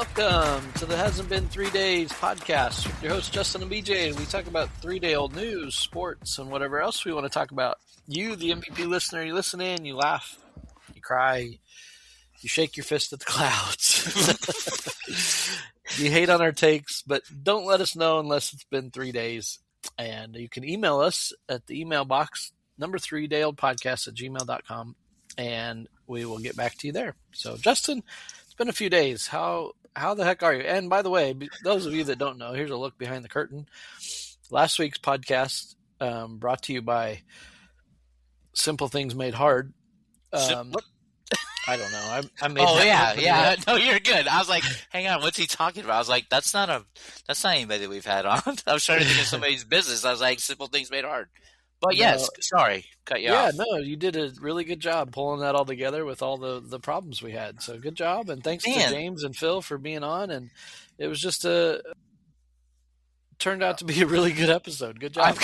Welcome to the Hasn't Been 3 Days podcast with your host Justin and BJ. We talk about 3-day-old news, sports, and whatever else we want to talk about. You, the MVP listener, you listen in, you laugh, you cry, you shake your fist at the clouds. You hate on our takes, but don't let us know unless it's been 3 days. And you can email us at the email box, number 3dayoldpodcast@gmail.com, and we will get back to you there. So, Justin, it's been a few days. How the heck are you? And by the way, those of you that don't know, here's a look behind the curtain. Last week's podcast brought to you by Simple Things Made Hard. I don't know. I made. Oh yeah. No, you're good. I was like, hang on, what's he talking about? I was like, that's not anybody that we've had on. I was trying to think of somebody's business. I was like, Simple Things Made Hard. But yes, sorry, cut you off. Yeah, no, you did a really good job pulling that all together with all the problems we had. So good job, and thanks to James and Phil for being on. And it was just turned out to be a really good episode. Good job.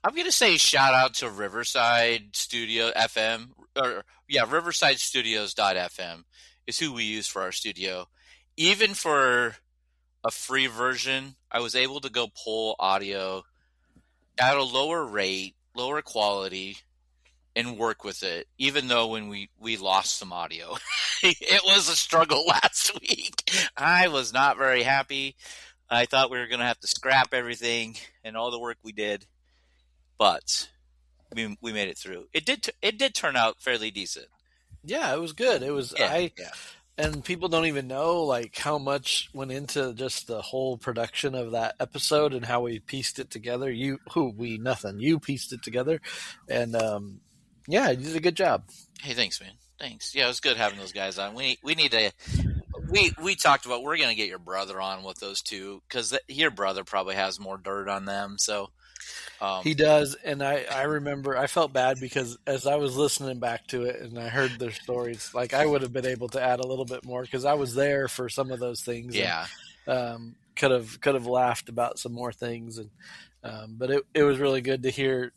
I'm gonna say shout out to Riverside Studio FM Riverside Studios.fm is who we use for our studio. Even for a free version, I was able to go pull audio at a lower rate, lower quality, and work with it, even though when we lost some audio. It was a struggle last week. I was not very happy. I thought we were going to have to scrap everything and all the work we did, but we made it through. It did turn out fairly decent. Yeah, it was good. It was and people don't even know like how much went into just the whole production of that episode and how we pieced it together. You pieced it together, and you did a good job. Hey, thanks, man. Thanks. Yeah, it was good having those guys on. We need to. We talked about we're gonna get your brother on with those two because your brother probably has more dirt on them. So. He does, and I remember I felt bad because as I was listening back to it and I heard their stories, like I would have been able to add a little bit more because I was there for some of those things. Yeah, and, could have laughed about some more things, and but it was really good to hear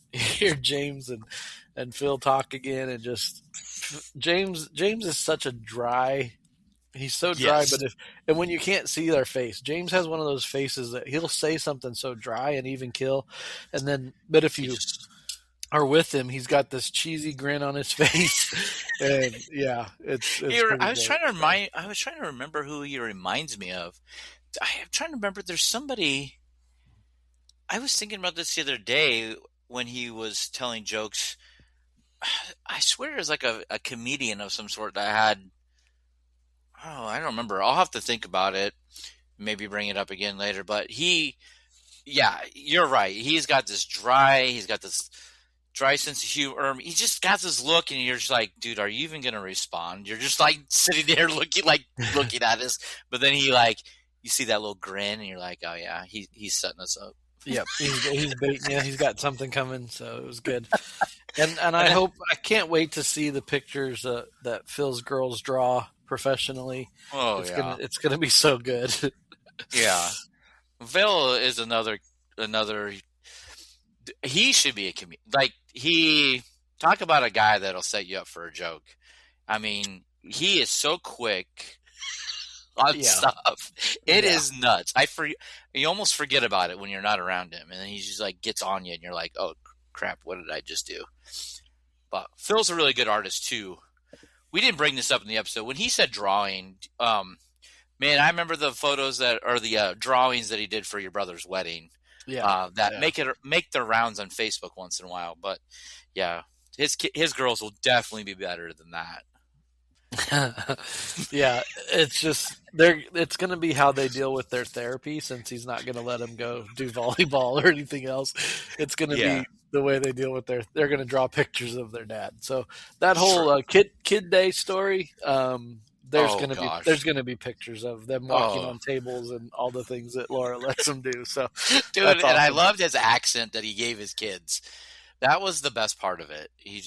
James and Phil talk again, and just James is such a dry. He's so dry, yes. And when you can't see their face, James has one of those faces that he'll say something so dry and even kill, but if you are with him, he's got this cheesy grin on his face, and it's I was trying to remember who he reminds me of. I'm trying to remember. There's somebody. I was thinking about this the other day when he was telling jokes. I swear it was like a comedian of some sort that had. Oh, I don't remember. I'll have to think about it. Maybe bring it up again later. But you're right. He's got this dry sense of humor. He just got this look, and you're just like, dude, are you even going to respond? You're just like sitting there looking at us. But then he you see that little grin, and you're like, oh yeah, he's setting us up. Yep, he's baiting you. He's got something coming, so it was good. And I can't wait to see the pictures that Phil's girls draw professionally. It's gonna be so good. Yeah, Phil is another. He should be a comedian. He talk about a guy that'll set you up for a joke. I mean, he is so quick on stuff. It is nuts. You almost forget about it when you're not around him, and then he just gets on you, and you're like, oh crap, what did I just do? But Phil's a really good artist too. We didn't bring this up in the episode. When he said drawing, man, I remember the photos the drawings that he did for your brother's wedding. Yeah, make their rounds on Facebook once in a while. But yeah, his girls will definitely be better than that. Yeah, it's just it's going to be how they deal with their therapy since he's not going to let them go do volleyball or anything else. It's going to be the way they deal with they're going to draw pictures of their dad. So that whole kid day story, there's going to be pictures of them walking on tables and all the things that Laura lets them do. So dude, and awesome. I loved his accent that he gave his kids. That was the best part of it. He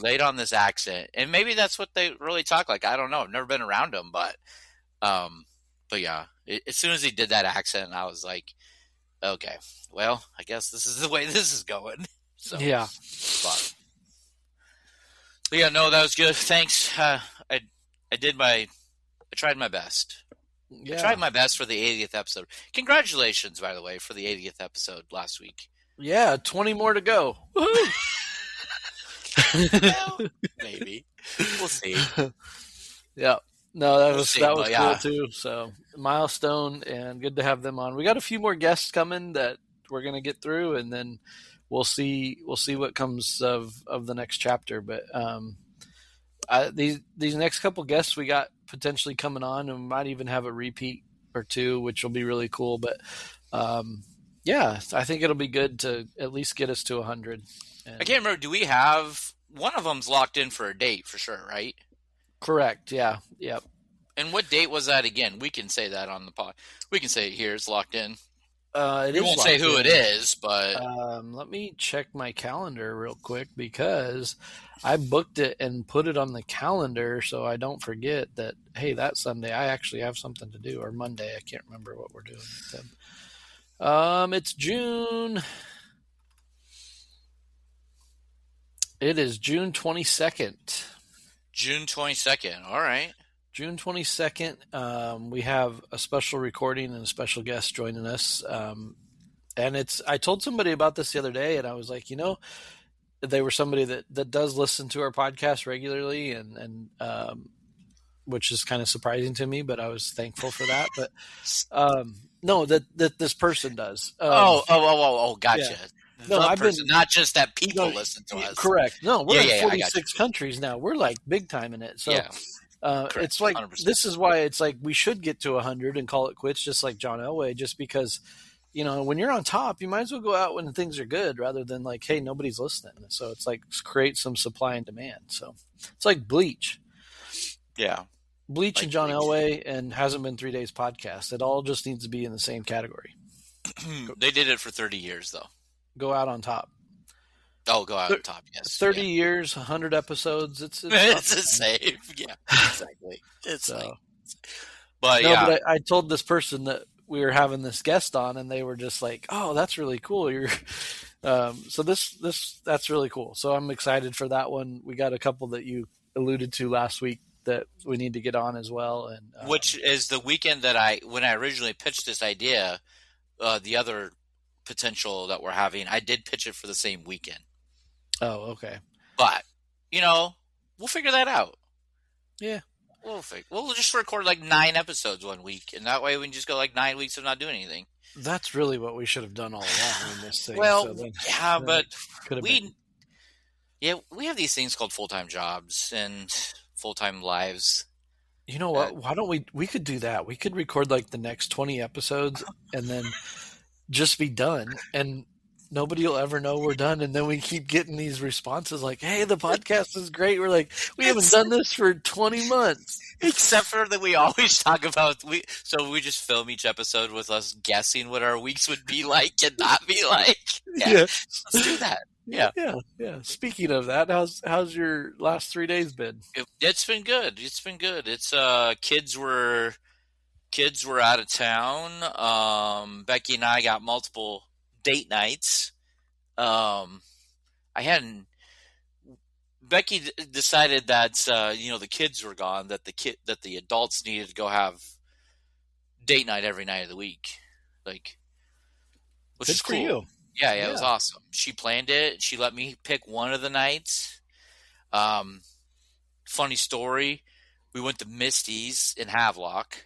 laid on this accent, and maybe that's what they really talk like. I don't know. I've never been around him, but yeah, as soon as he did that accent, I was like, okay, well, I guess this is the way this is going. So, yeah. But yeah, no, that was good. Thanks. I tried my best. I Yeah. tried my best for the 80th episode. Congratulations, by the way, for the 80th episode last week. Yeah, 20 more to go. Woohoo! Well, maybe. We'll see. Yeah. No, that We'll was see, cool but yeah. too. So milestone and good to have them on. We got a few more guests coming that we're gonna get through, and then we'll see what comes of the next chapter. But these next couple guests we got potentially coming on, and we might even have a repeat or two, which will be really cool. But yeah, I think it'll be good to at least get us to 100. I can't remember. Do we have one of them's locked in for a date for sure, right? Correct. Yeah. Yep. And what date was that again? We can say that on the pod. We can say it here. It's locked in. We won't say who it is, but let me check my calendar real quick because I booked it and put it on the calendar so I don't forget that. Hey, that Sunday I actually have something to do, or Monday. I can't remember what we're doing with them. It's June. It is June 22nd. June 22nd. All right. June 22nd. We have a special recording and a special guest joining us. And I told somebody about this the other day, and I was like, they were somebody that does listen to our podcast regularly, and which is kind of surprising to me, but I was thankful for that. But no, that this person does. Gotcha. Yeah. No, I've been not just that people listen to us. Correct. No, we're in 46 countries now. We're like big time in it. So it's like 100%. This is why it's like we should get to 100 and call it quits, just like John Elway, just because when you're on top, you might as well go out when things are good rather than like, hey, nobody's listening. So it's like create some supply and demand. So it's like Bleach. Yeah. Bleach like and John Elway and Hasn't Been 3 Days podcast. It all just needs to be in the same category. They did it for 30 years though. Go out on top. Oh, go out on top, yes. 30 years, 100 episodes. It's it's the same. Yeah, exactly. But I told this person that we were having this guest on, and they were just like, "Oh, that's really cool." You're so that's really cool. So I'm excited for that one. We got a couple that you alluded to last week that we need to get on as well, and which is the weekend that when I originally pitched this idea, the other potential that we're having, I did pitch it for the same weekend. Oh, okay. But we'll figure that out. Yeah. We'll just record like 9 episodes one week, and that way we can just go like 9 weeks of not doing anything. That's really what we should have done all along in this thing. Well, but we have these things called full-time jobs and full-time lives. You know what? Why don't we could do that. We could record like the next 20 episodes and then just be done, and nobody will ever know we're done. And then we keep getting these responses like, hey, the podcast is great. We're like, we haven't done this for 20 months. Except for that we always talk about, so we just film each episode with us guessing what our weeks would be like and not be like. Yeah. Let's do that. Yeah. Speaking of that, how's your last 3 days been? It's been good. It's kids were out of town. Becky and I got multiple date nights. Becky decided that the kids were gone, that the adults needed to go have date night every night of the week, which is cool. For you. Yeah, it was awesome. She planned it. She let me pick one of the nights. Funny story, we went to Misty's in Havelock,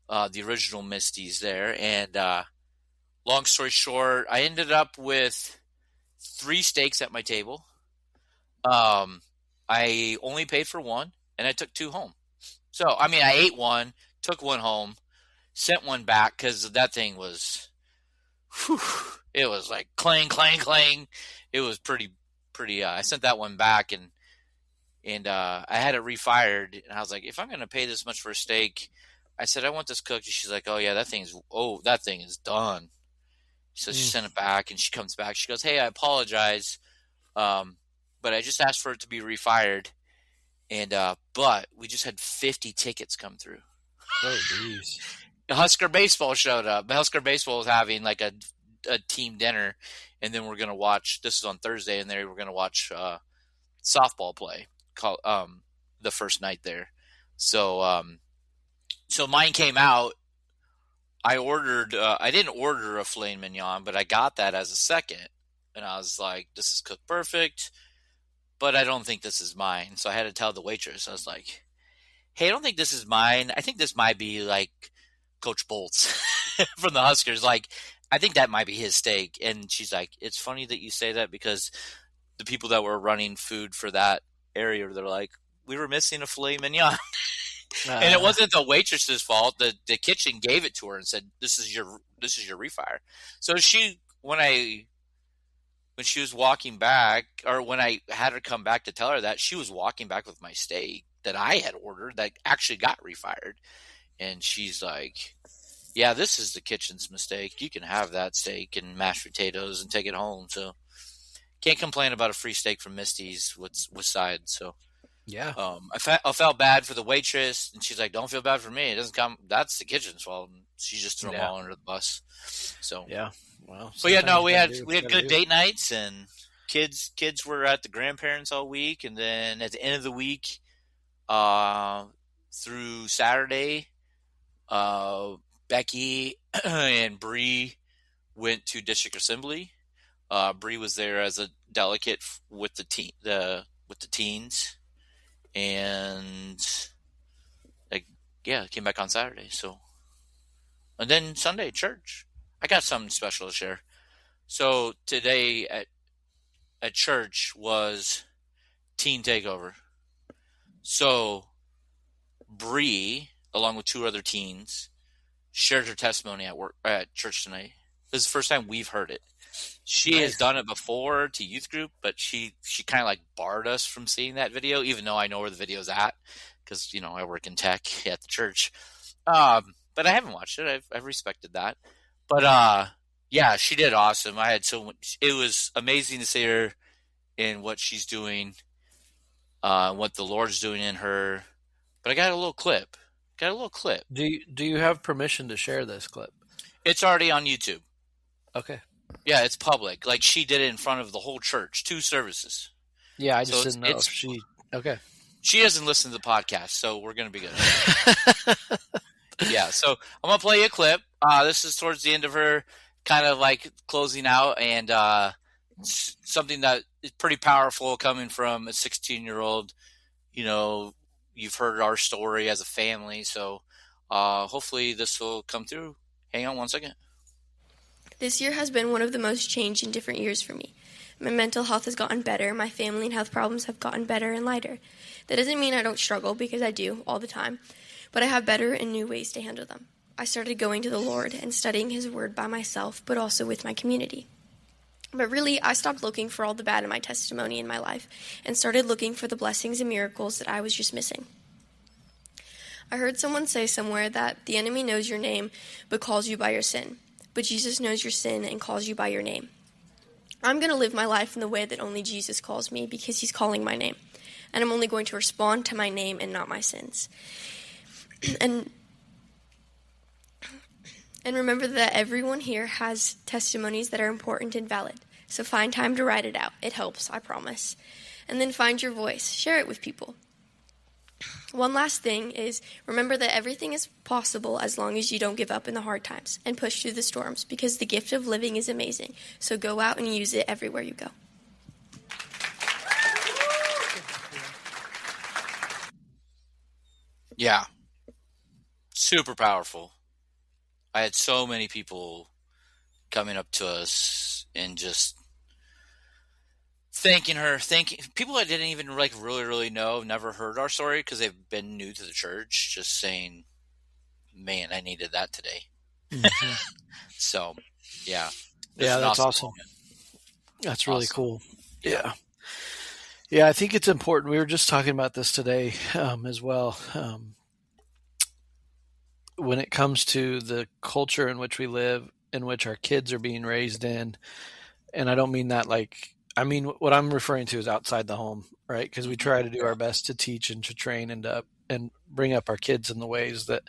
the original Misty's there, and long story short, I ended up with 3 steaks at my table. I only paid for one, and I took 2 home. So, I ate one, took one home, sent one back because that thing was, it was like clang, clang, clang. It was pretty. I sent that one back, and I had it refired, and I was like, if I'm going to pay this much for a steak, I said, I want this cooked. And she's like, oh yeah, that thing is done. So she sent it back, and she comes back. She goes, hey, I apologize. But I just asked for it to be refired. And, but we just had 50 tickets come through. Oh, geez. Husker Baseball showed up. Husker Baseball was having like a team dinner. And then we're going to watch, this is on Thursday, and then we're going to watch, softball play, the first night there. So so mine came out. I ordered. I didn't order a filet mignon, but I got that as a second, and I was like, "This is cooked perfect," but I don't think this is mine. So I had to tell the waitress. I was like, "Hey, I don't think this is mine. I think this might be like Coach Bolt's from the Huskers. Like, I think that might be his steak." And she's like, "It's funny that you say that because the people that were running food for that area, they're like, we were missing a filet mignon." And it wasn't the waitress's fault. The kitchen gave it to her and said, this is your refire." So when she was walking back, or when I had her come back to tell her that, she was walking back with my steak that I had ordered that actually got refired. And she's like, "Yeah, this is the kitchen's mistake. You can have that steak and mashed potatoes and take it home." So can't complain about a free steak from Misty's with sides. So yeah, I felt bad for the waitress, and she's like, "Don't feel bad for me. It doesn't come. That's the kitchen's fault." And she just threw them all under the bus. So yeah, well, but yeah, no, we had good date nights, and kids were at the grandparents all week, and then at the end of the week, through Saturday, Becky and Bree went to district assembly. Bree was there as a delegate with the teens, and came back on Saturday. So, and then Sunday church. I got something special to share. So today at church was teen takeover. So Bree, along with 2 other teens, shared her testimony at church tonight. This is the first time we've heard it. She has done it before to youth group, but she kind of like barred us from seeing that video, even though I know where the video's at because, I work in tech at the church. But I haven't watched it. I've respected that. But yeah, she did awesome. I had so much. It was amazing to see her in what she's doing, what the Lord's doing in her. But I got a little clip. Do you have permission to share this clip? It's already on YouTube. Okay. Yeah, it's public. Like, she did it in front of the whole church, 2 services. Yeah, I just didn't know if she... Okay. She doesn't listen to the podcast, so we're going to be good. Yeah, so I'm going to play you a clip. This is towards the end of her kind of like closing out, and something that is pretty powerful coming from a 16-year-old. You've heard our story as a family, so hopefully this will come through. Hang on one second. This year has been one of the most changed and different years for me. My mental health has gotten better. My family and health problems have gotten better and lighter. That doesn't mean I don't struggle, because I do all the time, but I have better and new ways to handle them. I started going to the Lord and studying His Word by myself, but also with my community. But really, I stopped looking for all the bad in my testimony in my life and started looking for the blessings and miracles that I was just missing. I heard someone say somewhere that the enemy knows your name but calls you by your sin. But Jesus knows your sin and calls you by your name. I'm going to live my life in the way that only Jesus calls me, because He's calling my name. And I'm only going to respond to my name and not my sins. And remember that everyone here has testimonies that are important and valid. So find time to write it out. It helps, I promise. And then find your voice. Share it with people. One last thing is, remember that everything is possible as long as you don't give up in the hard times and push through the storms, because the gift of living is amazing. So go out and use it everywhere you go. Yeah. Super powerful. I had so many people coming up to us and just thanking people I didn't even really know, never heard our story because they've been new to the church, just saying, "Man, I needed that today." Mm-hmm. So, yeah. Yeah, that's awesome. Moment. That's really cool. Yeah. Yeah, I think it's important. We were just talking about this today as well. When it comes to the culture in which we live, in which our kids are being raised in, and I don't mean that what I'm referring to is outside the home, right? Because we try to do our best to teach and to train and bring up our kids in the ways that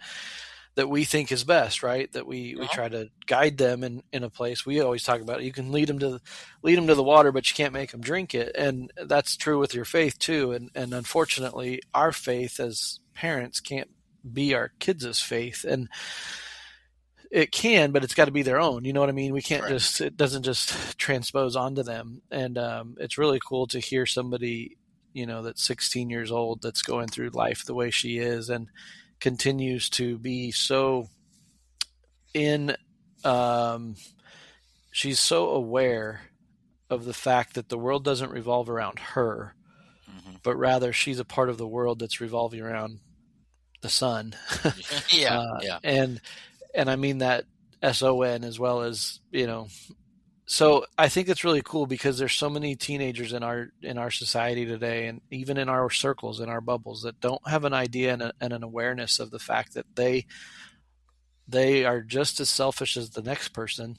we think is best, right? That we try to guide them in a place. We always talk about it. You can lead them to the water, but you can't make them drink it. And that's true with your faith too. And unfortunately, our faith as parents can't be our kids' faith. And it can, but it's got to be their own. You know what I mean? We can't it doesn't just transpose onto them. And it's really cool to hear somebody, that's 16 years old, that's going through life the way she is and continues to be so she's so aware of the fact that the world doesn't revolve around her, but rather she's a part of the world that's revolving around the sun. Yeah. And I mean that SON as well as, so I think it's really cool because there's so many teenagers in our society today, and even in our circles, in our bubbles, that don't have an idea and an awareness of the fact that they are just as selfish as the next person.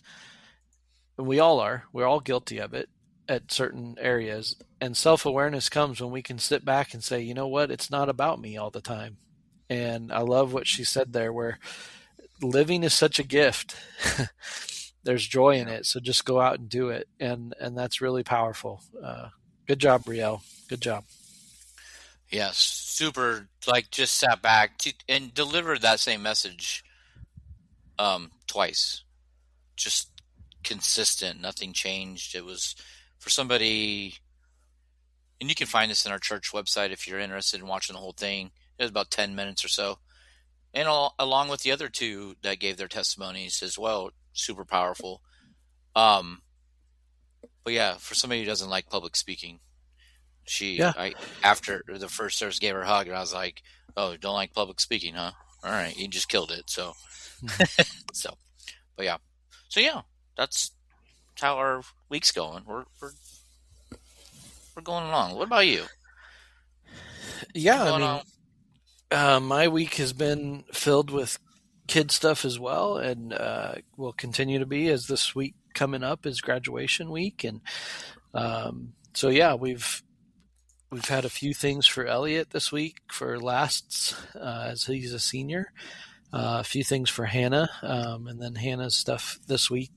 And we all are. We're all guilty of it at certain areas. And self-awareness comes when we can sit back and say, you know what, it's not about me all the time. And I love what she said there, where living is such a gift. There's joy in it. So just go out and do it. And that's really powerful. Good job, Brielle. Good job. Yes. Super. Just sat back and delivered that same message twice. Just consistent. Nothing changed. It was for somebody, and you can find this in our church website if you're interested in watching the whole thing. It was about 10 minutes or so. And along with the other two that gave their testimonies as well, super powerful. But yeah, for somebody who doesn't like public speaking, after the first service gave her a hug, and I was like, "Oh, don't like public speaking, huh? All right, you just killed it." So, so yeah, that's how our week's going. We're going along. What about you? Yeah, my week has been filled with kid stuff as well, and will continue to be, as this week coming up is graduation week. And so yeah, we've had a few things for Elliot this week for lasts, as he's a senior, a few things for Hannah, and then Hannah's stuff this week,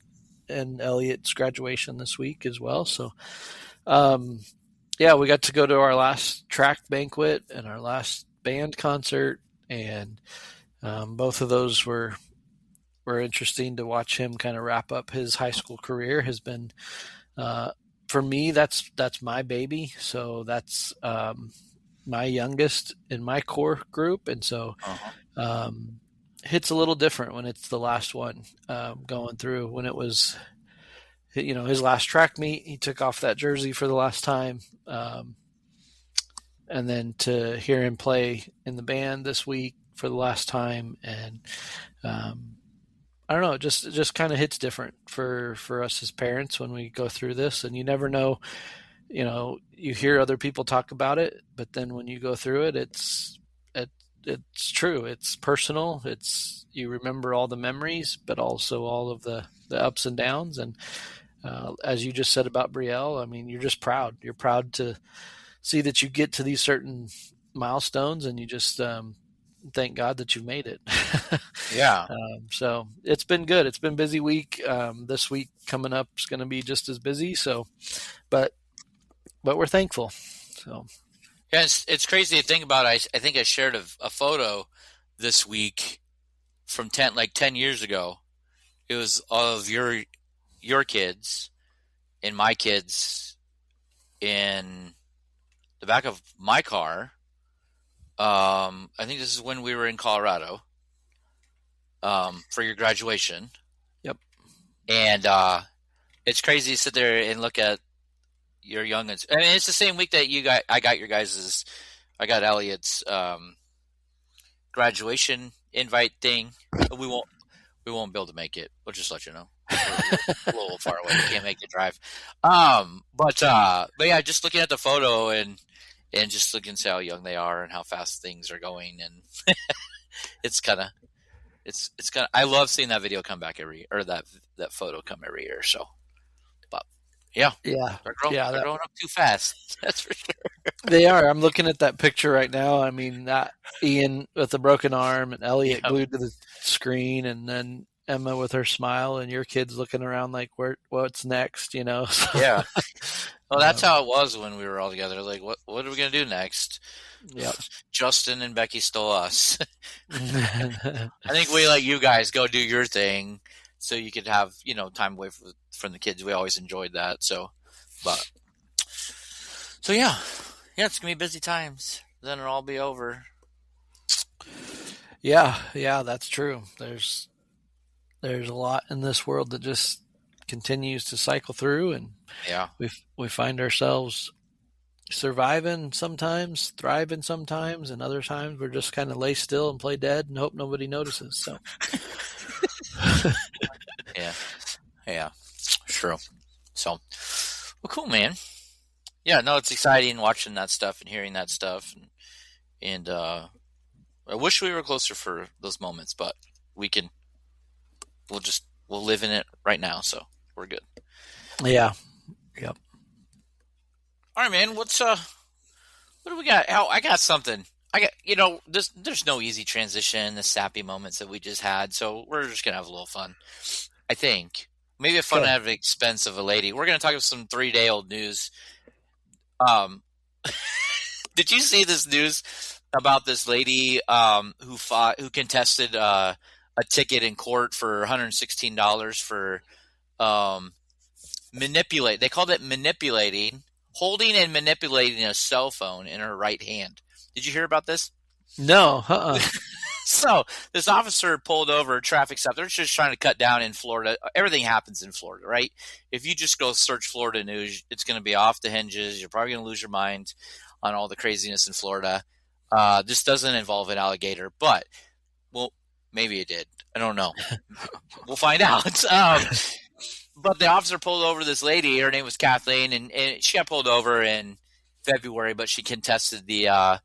and Elliot's graduation this week as well. So yeah, we got to go to our last track banquet and our last band concert, and both of those were interesting to watch him kind of wrap up his high school career. Has been, for me, that's my baby. So that's my youngest in my core group, and so hits a little different when it's the last one going through. When it was, his last track meet, he took off that jersey for the last time. And then to hear him play in the band this week for the last time. And I don't know, it just kind of hits different for us as parents when we go through this. And you never know, you hear other people talk about it, but then when you go through it, it's true. It's personal. You remember all the memories, but also all of the ups and downs. And as you just said about Brielle, I mean, you're just proud. You're proud to see that you get to these certain milestones, and you just thank God that you've made it. Yeah. So it's been good. It's been a busy week. This week coming up is going to be just as busy. So, but we're thankful. So yeah, it's crazy to think about. I think I shared a photo this week from 10 years ago. It was of your kids and my kids in the back of my car. I think this is when we were in Colorado for your graduation. Yep. And it's crazy to sit there and look at your youngins. I mean, it's the same week that I got your guys's. I got Elliot's graduation invite thing. We won't be able to make it. We'll just let you know. We're a little far away. We can't make the drive. But yeah, just looking at the photo and just looking to see how young they are and how fast things are going, and it's kind of I love seeing that video come back that photo come every year. So, but yeah, they're growing up too fast. That's for sure. They are. I'm looking at that picture right now. I mean, that Ian with a broken arm and Elliot glued to the screen, and then Emma with her smile, and your kids looking around like, what's next, So, yeah. Well, that's how it was when we were all together. Like, what are we gonna do next? Yep. Justin and Becky stole us. I think we let you guys go do your thing, so you could have time away from the kids. We always enjoyed that. So yeah, it's gonna be busy times. Then it'll all be over. Yeah, that's true. There's a lot in this world that just continues to cycle through, and we find ourselves surviving sometimes, thriving sometimes, and other times we're just kind of lay still and play dead and hope nobody notices. So yeah, true. So, well, cool, man. Yeah, no, it's exciting watching that stuff and hearing that stuff, and I wish we were closer for those moments, but we'll live in it right now, so we're good. Yeah. Yep. All right, man. What do we got? I got something. There's no easy transition, the sappy moments that we just had, so we're just gonna have a little fun. I think maybe a fun at the expense of a lady. We're gonna talk about some 3-day-old news. Did you see this news about this lady who contested a ticket in court for $116 for manipulate? They called it manipulating. Holding and manipulating a cell phone in her right hand. Did you hear about this? No. So this officer pulled over a traffic stop. They're just trying to cut down in Florida. Everything happens in Florida, right? If you just go search Florida news, it's going to be off the hinges. You're probably going to lose your mind on all the craziness in Florida. This doesn't involve an alligator, but, well, maybe it did. I don't know. We'll find out. But the officer pulled over this lady. Her name was Kathleen, and she got pulled over in February, but she contested the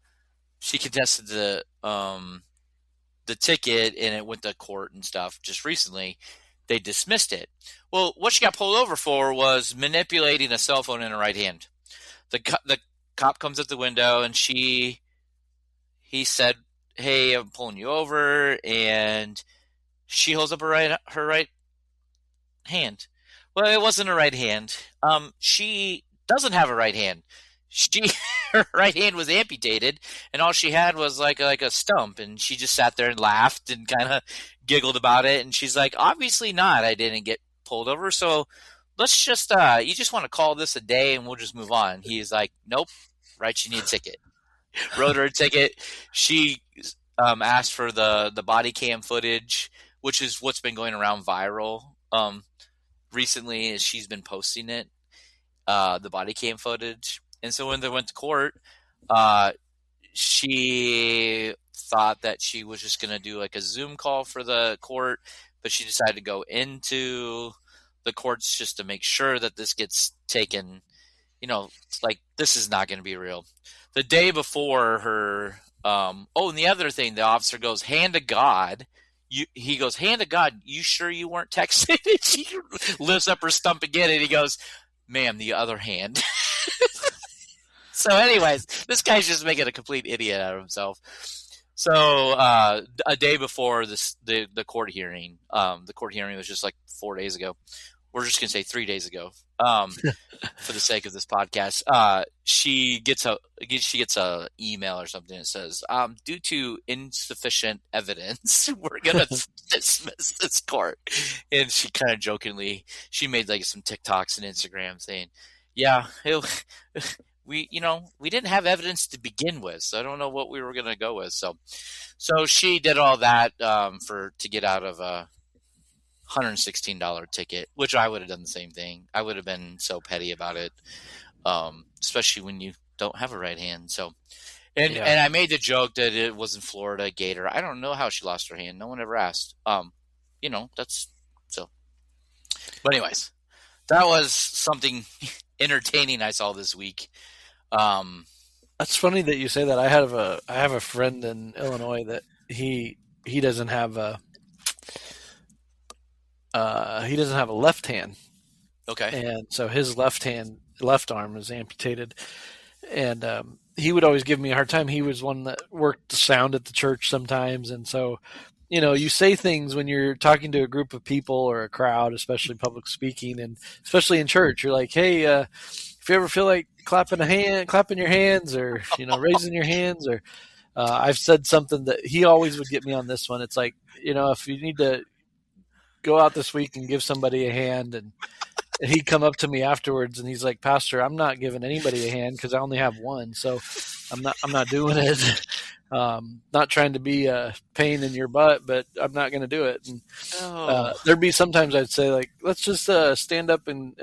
ticket, and it went to court and stuff. Just recently, they dismissed it. Well, what she got pulled over for was manipulating a cell phone in her right hand. The cop comes at the window, and he said, "Hey, I'm pulling you over," and she holds up her right hand. Well, it wasn't her right hand. She doesn't have a right hand. Her right hand was amputated, and all she had was like a stump, and she just sat there and laughed and kind of giggled about it. And she's like, "Obviously not. I didn't get pulled over, so let's just you just want to call this a day, and we'll just move on." He's like, "Nope, right? You need a ticket." Wrote her a ticket. She asked for the body cam footage, which is what's been going around viral recently, as she's been posting it, the body cam footage. And so when they went to court, she thought that she was just going to do like a Zoom call for the court, but she decided to go into the courts just to make sure that this gets taken, like this is not going to be real. The day before her, and the other thing, the officer goes, "Hand to God." He goes, "Hand to God, you sure you weren't texting?" She lifts up her stump again, and he goes, "Ma'am, the other hand." So anyways, this guy's just making a complete idiot out of himself. So a day before the court hearing, the court hearing was just like 4 days ago. We're just going to say 3 days ago for the sake of this podcast. She gets a email or something that says, "Due to insufficient evidence, we're going to dismiss this court." And she kind of jokingly, she made like some TikToks and Instagram saying, "Yeah, we didn't have evidence to begin with, so I don't know what we were going to go with." So she did all that to get out of a $116 ticket, which I would have done the same thing. I would have been so petty about it, especially when you don't have a right hand. So, and I made the joke that it was in Florida gator. I don't know how she lost her hand. No one ever asked. That's so. But anyways, that was something entertaining I saw this week. That's funny that you say that. I have a friend in Illinois that he doesn't have a left hand. Okay. And so his left arm is amputated, and he would always give me a hard time. He was one that worked the sound at the church sometimes, and so you say things when you're talking to a group of people or a crowd, especially public speaking, and especially in church. You're like, "Hey, if you ever feel like clapping your hands, or raising your hands, or I've said something that he always would get me on this one. It's like, if you need to go out this week and give somebody a hand, and he'd come up to me afterwards and he's like, Pastor, I'm not giving anybody a hand because I only have one, so I'm not doing it. Not trying to be a pain in your butt, but I'm not going to do it. And there'd be sometimes I'd say, like, let's just stand up and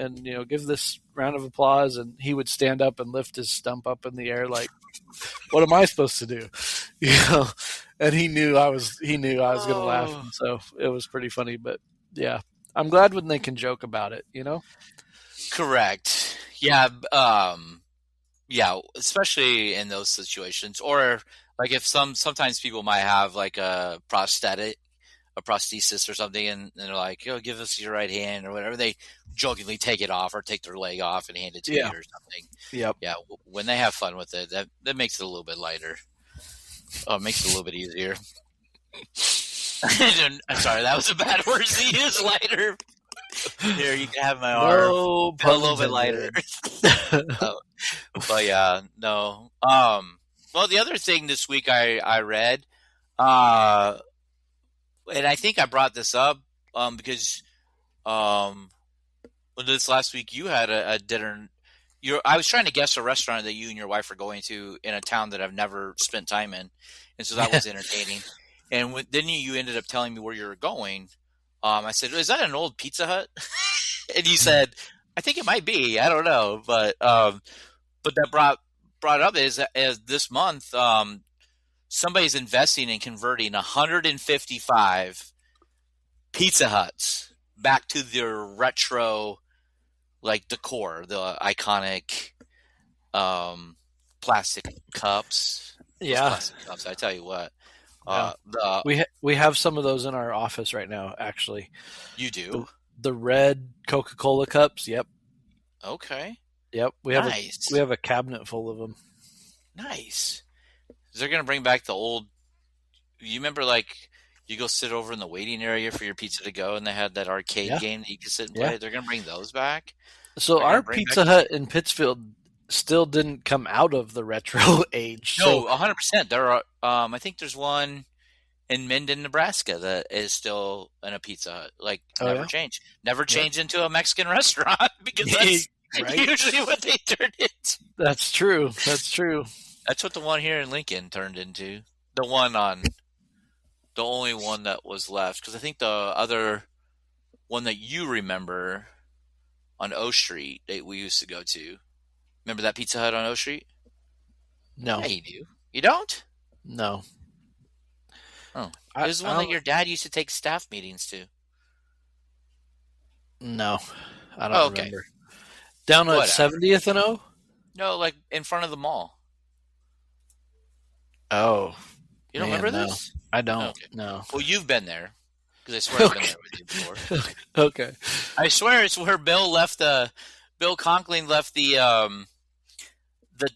give this round of applause, and he would stand up and lift his stump up in the air like, what am I supposed to do? And he knew I was going to laugh, and so it was pretty funny. But yeah, I'm glad when they can joke about it, Correct. Yeah. Yeah, especially in those situations, or like if sometimes people might have like a prosthesis or something, and they're like, "Oh, give us your right hand" or whatever. They jokingly take it off or take their leg off and hand it to you or something. Yep. Yeah. When they have fun with it, that makes it a little bit lighter. Oh, it makes it a little bit easier. I'm sorry, that was a bad word to use. Lighter. Here, you can have my arm. A little bit lighter. But yeah, no. Well, the other thing this week I read, and I think I brought this up because this last week you had a dinner. I was trying to guess a restaurant that you and your wife are going to in a town that I've never spent time in, and so that was entertaining. And then you ended up telling me where you were going. I said, "Is that an old Pizza Hut?" And you said, "I think it might be. I don't know." But that brought up is this month, somebody's investing in converting 155 Pizza Huts back to their retro, like, decor, the iconic plastic cups. Yeah, plastic cups. I tell you what. We have some of those in our office right now, actually. You do? The red Coca-Cola cups, yep. Okay. Yep, we have a cabinet full of them. Nice. They're going to bring back the old, you remember, like, you go sit over in the waiting area for your pizza to go, and they had that arcade game that you could sit and play? They're going to bring those back? So our Pizza Hut in Pittsfield still didn't come out of the retro age. No, 100%. There are. I think there's one in Minden, Nebraska, that is still in a Pizza Hut. Like, never changed. Never changed into a Mexican restaurant, because that's usually what they turn into. That's true. That's true. That's what the one here in Lincoln turned into. The only one that was left, because I think the other one that you remember on O Street that we used to go to. Remember that Pizza Hut on O Street? No. Yeah, you do. You don't? No. Oh. This is one that your dad used to take staff meetings to. No. I don't remember. Down at 70th and O? No, like in front of the mall. Oh. You don't remember this? I don't. No. Well, you've been there, because I swear I've been there with you before. Okay. I swear it's where Bill Conkling left the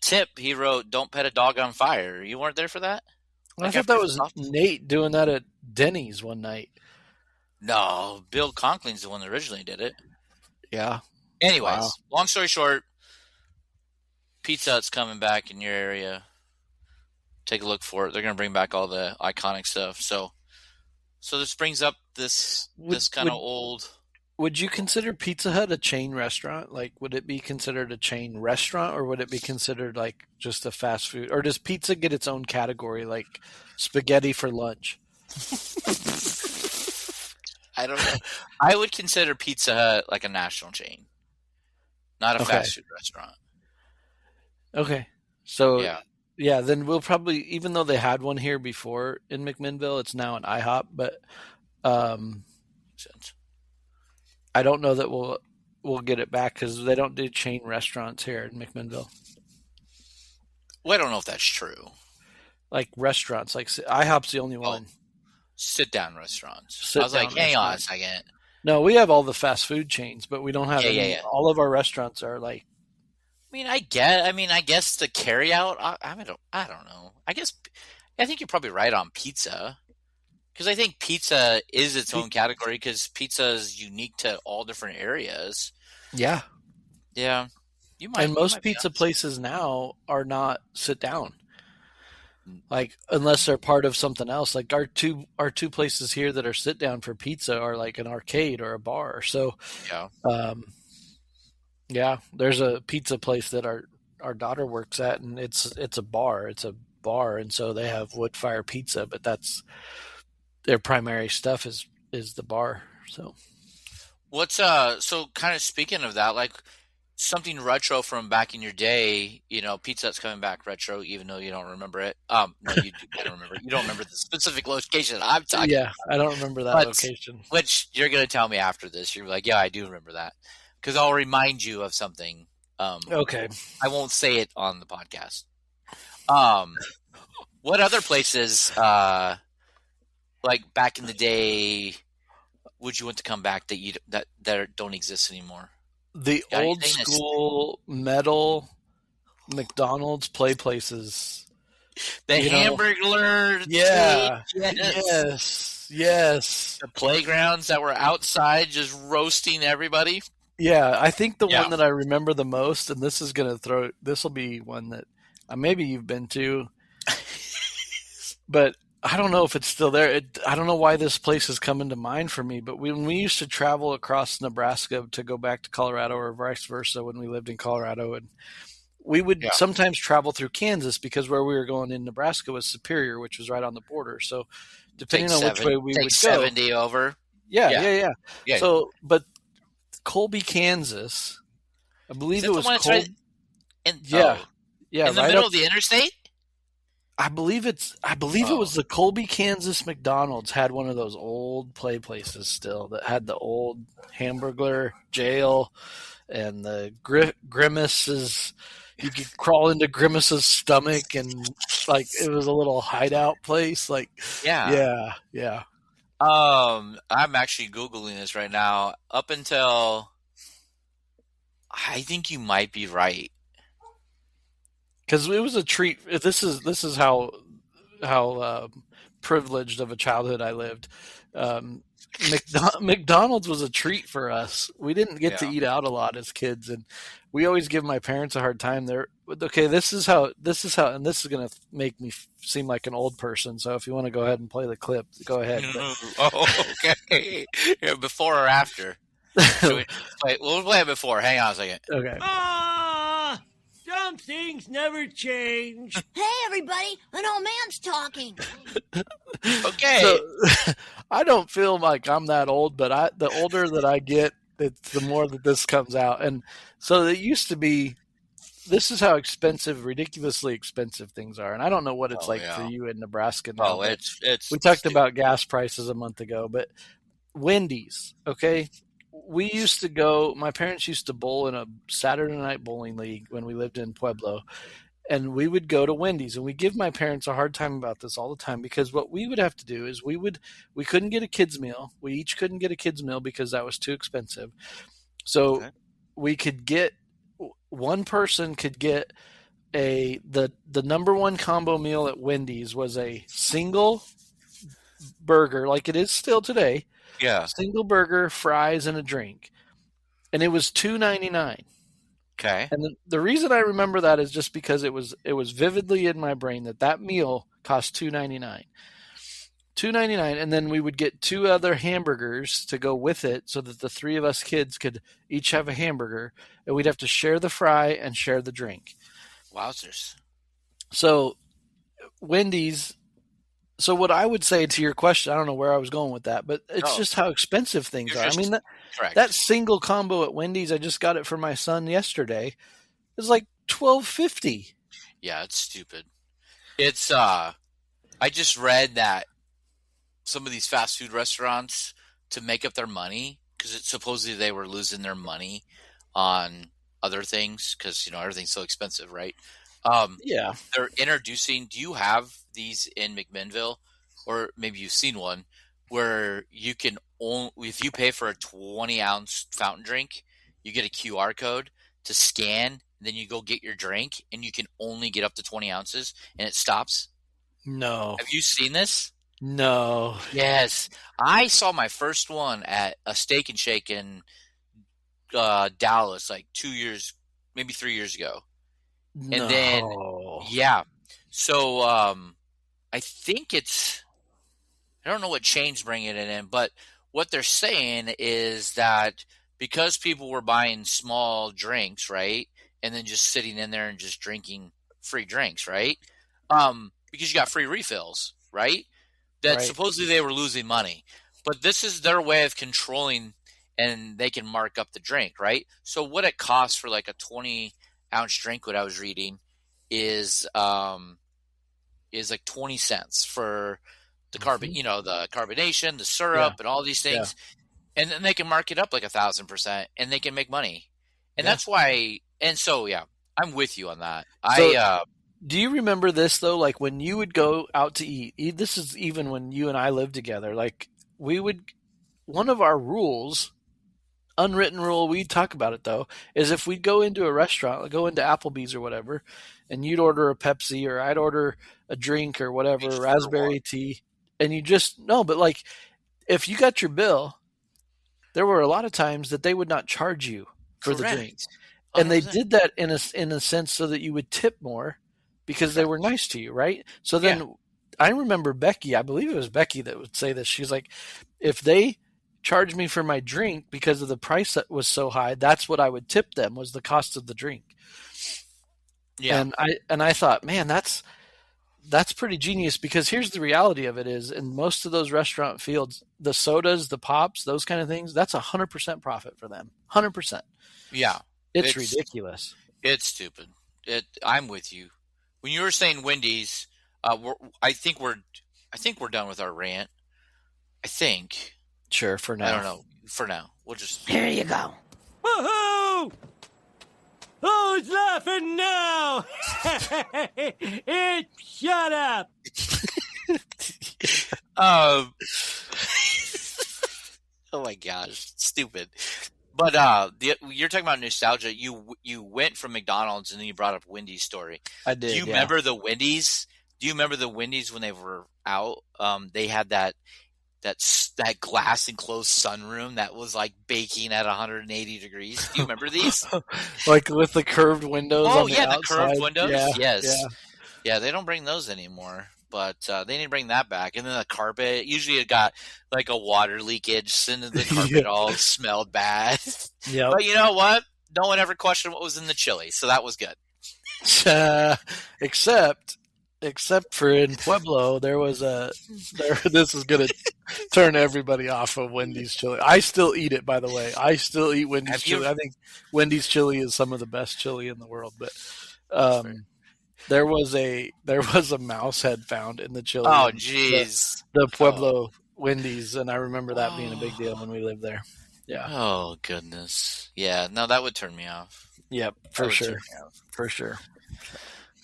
tip. He wrote, "Don't pet a dog on fire." You weren't there for that? I thought that was Nate doing that at Denny's one night. No, Bill Conkling's the one that originally did it. Yeah. Anyways, long story short, Pizza Hut's coming back in your area. Take a look for it. They're going to bring back all the iconic stuff. So this brings up this kind of old. Would you consider Pizza Hut a chain restaurant? Like, would it be considered a chain restaurant, or would it be considered like just a fast food? Or does pizza get its own category, like spaghetti for lunch? I don't know. I would consider Pizza Hut like a national chain, not a fast food restaurant. Okay. So, yeah, then we'll probably, even though they had one here before in McMinnville, it's now an IHOP, but I don't know that we'll get it back, because they don't do chain restaurants here in McMinnville. Well, I don't know if that's true. Like restaurants, like IHOP's the only one. Sit-down restaurants. I was like, hang on a second. No, we have all the fast food chains, but we don't have any. Yeah. All of our restaurants are like. I guess the carry-out, I don't know. I think you're probably right on pizza. Because I think pizza is its own category, because pizza is unique to all different areas. Yeah. Yeah. And You most might be pizza honest. places now are not sit down. Like unless they're part of something else. Like our two places here that are sit down for pizza are like an arcade or a bar. So Yeah. um, yeah, there's a pizza place that our daughter works at, and it's a bar. It's a bar, and so they have wood fire pizza, but that's their primary stuff is the bar. So What's so kind of speaking of that, like something retro from back in your day, pizza that's coming back retro, even though you don't remember it. No, you do kind of remember it. You don't remember the specific location I'm talking yeah, I don't remember that about, location. which you're gonna tell me after this. You're like, yeah, I do remember that because I'll remind you of something. Okay, I won't say it on the podcast. What other places, like back in the day, would you want to come back that don't exist anymore? the Got old anything that's school metal McDonald's play places. the You know, Hamburglar cage, yeah, yes. the playgrounds that were outside just roasting everybody. Yeah, I think the Yeah, one that I remember the most, and this will be one that maybe you've been to, but I don't know if it's still there. I don't know why this place is coming to mind for me, but when we used to travel across Nebraska to go back to Colorado or vice versa when we lived in Colorado, and we would yeah, sometimes travel through Kansas because where we were going in Nebraska was Superior, which was right on the border. So depending on which way we take would go, 70 over. yeah, Yeah, yeah, yeah. yeah. So, but Colby, Kansas, I Is believe it that the was one that's right Colby. in? Yeah, Oh, yeah, in the right middle up. of the interstate. I believe it Oh, was the Colby, Kansas McDonald's had one of those old play places still that had the old Hamburglar jail and the Grimace's. You could crawl into Grimace's stomach and like it was a little hideout place. Like, yeah. yeah, yeah. I'm actually googling this right now. Up until I think you might be right. Because it was a treat. This is how privileged of a childhood I lived. Um, McDonald's was a treat for us. We didn't get to Yeah. eat out a lot as kids, and we always give my parents a hard time. They're okay. This is how, and this is going to make me seem like an old person. So if you want to go ahead and play the clip, go ahead. Oh, okay. Yeah, before or after? Should we play? We'll play it before. Hang on a second. Okay. Ah, some things never change. Hey, everybody, an old man's talking. Okay. So I don't feel like I'm that old, but the older that I get, it's the more that this comes out. And so it used to be. This is how expensive, ridiculously expensive things are. And I don't know what it's Oh like for yeah. you in Nebraska now. Oh, But it's we talked stupid. about gas prices a month ago. But Wendy's, okay. We used to go. My parents used to bowl in a Saturday night bowling league when we lived in Pueblo, and we would go to Wendy's, and we give my parents a hard time about this all the time because what we would have to do is we couldn't get a kids meal. We each couldn't get a kids meal because that was too expensive. So Okay. we could get one person could get the number one combo meal at Wendy's was a single burger, like it is still today, Yeah. single burger, fries, and a drink, and it was $2.99. Okay. And the reason I remember that is just because it was vividly in my brain that meal cost $2.99. $2.99, and then we would get two other hamburgers to go with it, so that the three of us kids could each have a hamburger, and we'd have to share the fry and share the drink. Wowzers. So Wendy's. So what I would say to your question, I don't know where I was going with that, but it's No, just how expensive things you're are. I mean, just that correct. single combo at Wendy's, I just got it for my son yesterday. It's like $12.50. Yeah, it's stupid. It's I just read that some of these fast food restaurants, to make up their money, because supposedly they were losing their money on other things because everything's so expensive, right? Um, Yeah. they're introducing. Do you have these in McMinnville, or maybe you've seen one where you can only, if you pay for a 20-ounce fountain drink, you get a QR code to scan. Then you go get your drink, and you can only get up to 20 ounces, and it stops. No. Have you seen this? No. Yes, I saw my first one at a Steak and Shake in Dallas, like 2 years, maybe 3 years ago. No. And then, yeah. So I think I don't know what chain's bringing it in, but what they're saying is that because people were buying small drinks, right, and then just sitting in there and just drinking free drinks, right, because you got free refills, right, that supposedly they were losing money. But this is their way of controlling, and they can mark up the drink, right? So what it costs for like a 20-ounce drink, what I was reading, is like 20 cents for the the carbonation, the syrup, and all these things, and then they can mark it up like 1,000%, and they can make money, and that's why. And so, I'm with you on that. So, do you remember this though? Like when you would go out to eat, this is even when you and I lived together. Like one of our rules, unwritten rule, we talk about it though, is if we'd go into a restaurant, like go into Applebee's or whatever, and you'd order a Pepsi or I'd order a drink or whatever, raspberry tea, and but like if you got your bill, there were a lot of times that they would not charge you for the drink. 100%. And they did that in a sense so that you would tip more because they were nice to you, right? So then I remember Becky, I believe it was Becky that would say this. She's like, if they charged me for my drink because of the price that was so high, that's what I would tip them, was the cost of the drink. Yeah. And I thought, man, that's pretty genius, because here's the reality of it is, in most of those restaurant fields, the sodas, the pops, those kind of things, that's 100% profit for them. 100%. Yeah. It's ridiculous. It's stupid. I'm with you. When you were saying Wendy's, I think we're done with our rant. I think. Sure, for now. I don't know. For now. We'll just... Here you go. Woohoo! Who's laughing now? Shut up. Oh my gosh, stupid. But you're talking about nostalgia. You went from McDonald's and then you brought up Wendy's story. I did. Do you remember the Wendy's? Do you remember the Wendy's when they were out? They had that glass enclosed sunroom that was like baking at 180 degrees. Do you remember these? Like with the curved windows? Oh on the outside? The curved windows. Yeah, yes. Yeah, they don't bring those anymore. But they need to bring that back. And then the carpet, usually it got like a water leakage, and the carpet all smelled bad. Yeah. But you know what? No one ever questioned what was in the chili, so that was good. Except for in Pueblo, there was this is going to turn everybody off of Wendy's chili. I still eat it, by the way. I still eat Wendy's chili. I think Wendy's chili is some of the best chili in the world. But there was a mouse head found in the chili. Oh, jeez. The Pueblo Wendy's, and I remember that being a big deal when we lived there. Yeah. Oh, goodness. Yeah, no, that would turn me off. Yep, for sure. For sure.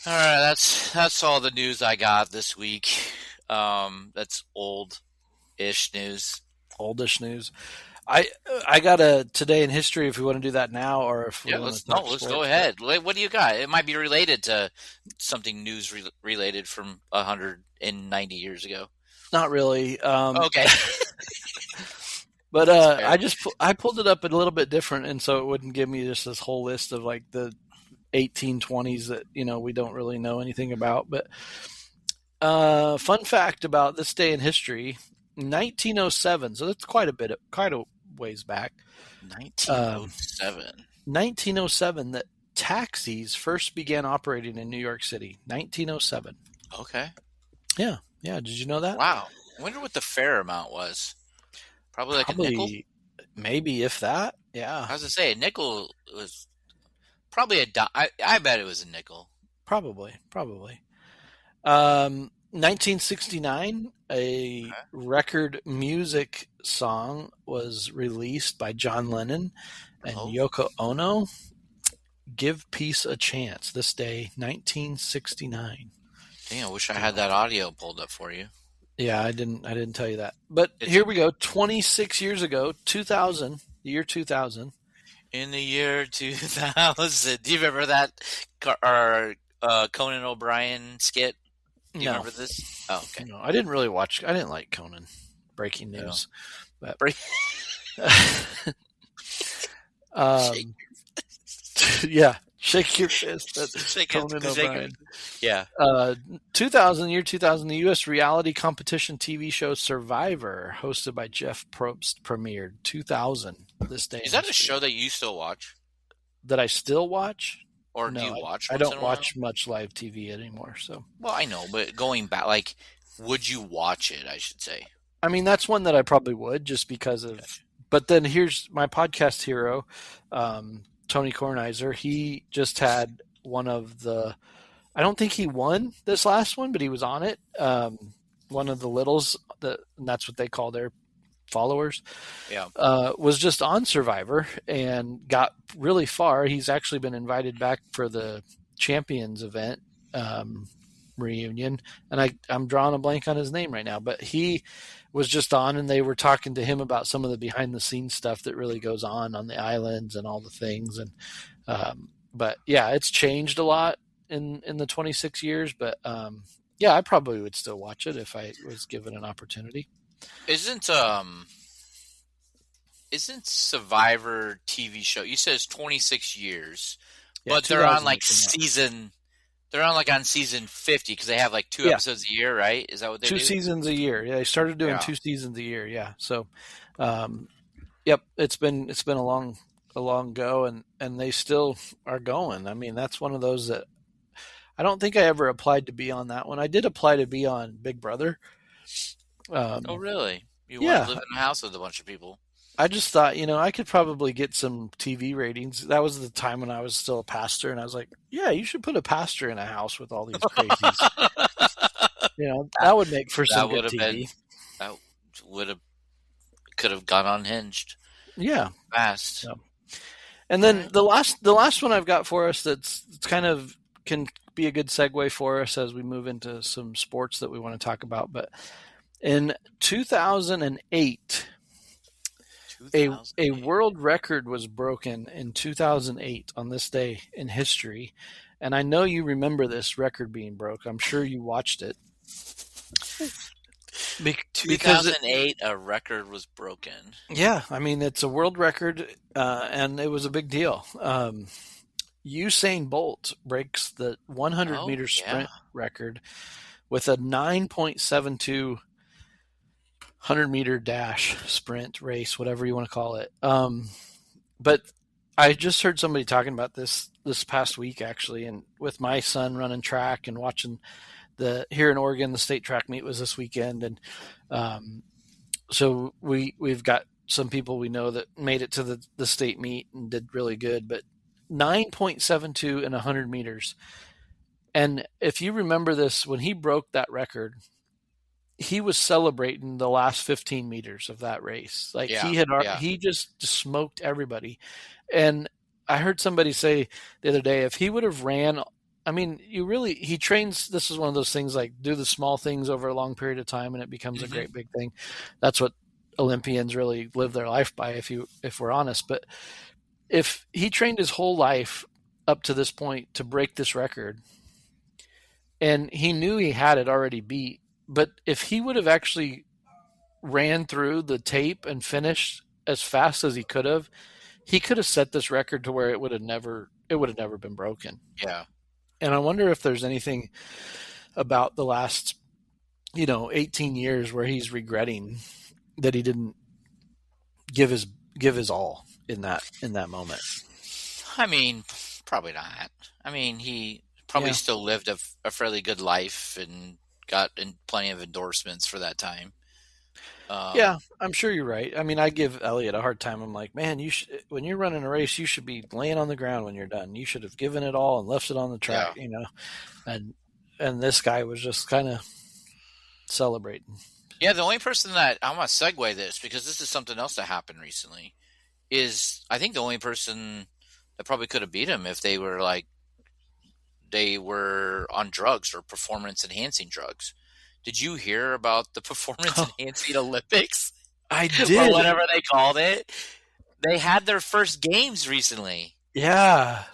All right, that's all the news I got this week. That's old-ish news. Oldish news. I got a Today in History if we want to do that now, or if let's go ahead. What do you got? It might be related to something news related from 190 years ago. Not really. Okay. But I pulled it up a little bit different, and so it wouldn't give me just this whole list of like the 1820s that we don't really know anything about. But fun fact about this day in history: 1907. So that's quite a ways back. 1907 that taxis first began operating in New York City. 1907. Okay. Yeah. Did you know that? Wow. I wonder what the fare amount was. Probably a nickel? Maybe, if that. Yeah. I was going to say, a nickel was probably a dime. I bet it was a nickel. Probably. 1969, a record music song was released by John Lennon and Yoko Ono. Give Peace a Chance. This day, 1969. Dang, I wish I had that audio pulled up for you. Yeah, I didn't tell you that. But here we go. 26 years ago, 2000, the year 2000. In the year 2000. Do you remember that Conan O'Brien skit? Do you remember this? Oh, okay. No, I didn't really watch. I didn't like Conan. Breaking news. No. But, yeah. Shake your fist at Shake Conan it, shake O'Brien. it. Yeah. 2000, the U.S. reality competition TV show Survivor, hosted by Jeff Probst, premiered 2000. This day Is that a show that you still watch? that I still watch? Or No, do you watch I once don't in a while? watch much live TV anymore. So, Well, I know, but going back, like, would you watch it, I should say? I mean, that's one that I probably would just because of. But then here's my podcast hero, Tony Kornheiser. He just had one of the. I don't think he won this last one, but he was on it. One of the littles, and that's what they call their followers. Yeah. Was just on Survivor and got really far. He's actually been invited back for the Champions event reunion, and I'm drawing a blank on his name right now, but he was just on, and they were talking to him about some of the behind the scenes stuff that really goes on the islands and all the things. And but yeah, it's changed a lot in the 26 years, but yeah, I probably would still watch it if I was given an opportunity. Isn't Survivor TV show? You said it's 26 years, Yeah, but they're on like 2000. They're on like on season 50 because they have like 2 episodes a year, right? Is that what they do? 2 seasons a year. Yeah, they started doing 2 seasons a year. Yeah, so yep, it's been a long go, and they still are going. I mean, that's one of those that I don't think I ever applied to be on that one. I did apply to be on Big Brother. Oh, really? You yeah. want to live in a house with a bunch of people? I just thought, I could probably get some TV ratings. That was the time when I was still a pastor, and I was like, yeah, you should put a pastor in a house with all these crazies. That would make for some good TV. That could have gone unhinged. Yeah. Fast. So. And then the last one I've got for us it's kind of can be a good segue for us as we move into some sports that we want to talk about. But in 2008, a world record was broken in 2008 on this day in history. And I know you remember this record being broke. I'm sure you watched it. 2008, a record was broken. Yeah, I mean, it's a world record, and it was a big deal. Usain Bolt breaks the 100-meter sprint record with a 9.72 100-meter dash sprint race, whatever you want to call it. But I just heard somebody talking about this past week, actually, and with my son running track and watching here in Oregon, the state track meet was this weekend, and so we've got some people we know that made it to the state meet and did really good, but 9.72 in 100 meters. And if you remember this, when he broke that record, he was celebrating the last 15 meters of that race. Like he just smoked everybody. And I heard somebody say the other day, if he would have ran, I mean, he trains. This is one of those things like do the small things over a long period of time and it becomes a great big thing. That's what Olympians really live their life by, if we're honest. But if he trained his whole life up to this point to break this record, and he knew he had it already beat, but if he would have actually ran through the tape and finished as fast as he could have set this record to where it would have never been broken. Yeah. And I wonder if there's anything about the last, 18 years where he's regretting that he didn't give his all in that moment. I mean, probably not. I mean, he probably still lived a fairly good life and got plenty of endorsements for that time. Yeah, I'm sure you're right. I mean, I give Elliot a hard time. I'm like, man, when you're running a race, you should be laying on the ground when you're done. You should have given it all and left it on the track, And this guy was just kind of celebrating. Yeah, the only person that I'm gonna segue this because this is something else that happened recently is I think the only person that probably could have beat him if they were on drugs or performance enhancing drugs. Did you hear about the performance enhancing Olympics? I did. Or whatever they called it. They had their first games recently. Yeah.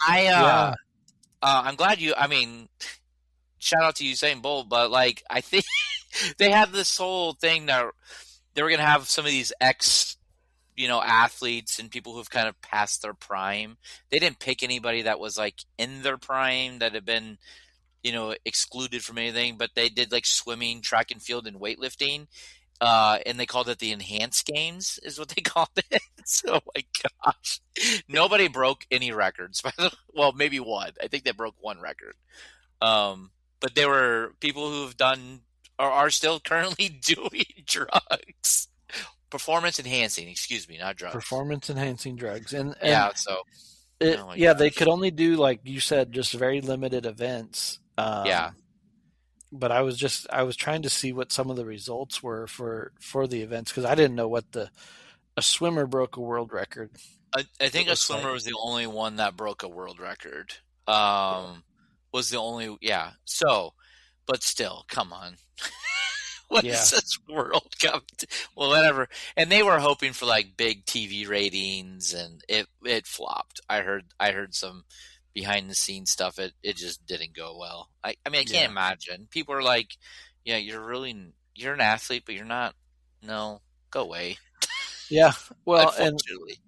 I'm glad shout out to Usain Bolt, but I think they had this whole thing that they were going to have some of these athletes and people who've kind of passed their prime. They didn't pick anybody that was like in their prime that had been, excluded from anything, but they did like swimming, track and field, and weightlifting. And they called it the Enhanced Games, is what they called it. So, my gosh, nobody broke any records. Well, maybe one. I think they broke one record. But they were people who've done or are still currently doing drugs. Performance enhancing, excuse me, not drugs. Performance enhancing drugs, and yeah, so they could only do, like you said, just very limited events. Yeah. But I was trying to see what some of the results were for the events, because I didn't know what a swimmer broke a world record. I think a swimmer was the only one that broke a world record. Was the only So, but still, come on. What is this World Cup? Well, whatever. And they were hoping for like big TV ratings, and it flopped. I heard some behind the scenes stuff. It just didn't go well. I mean, I can't imagine. People are like, "Yeah, you're an athlete, but you're not. No, go away." Yeah, well, and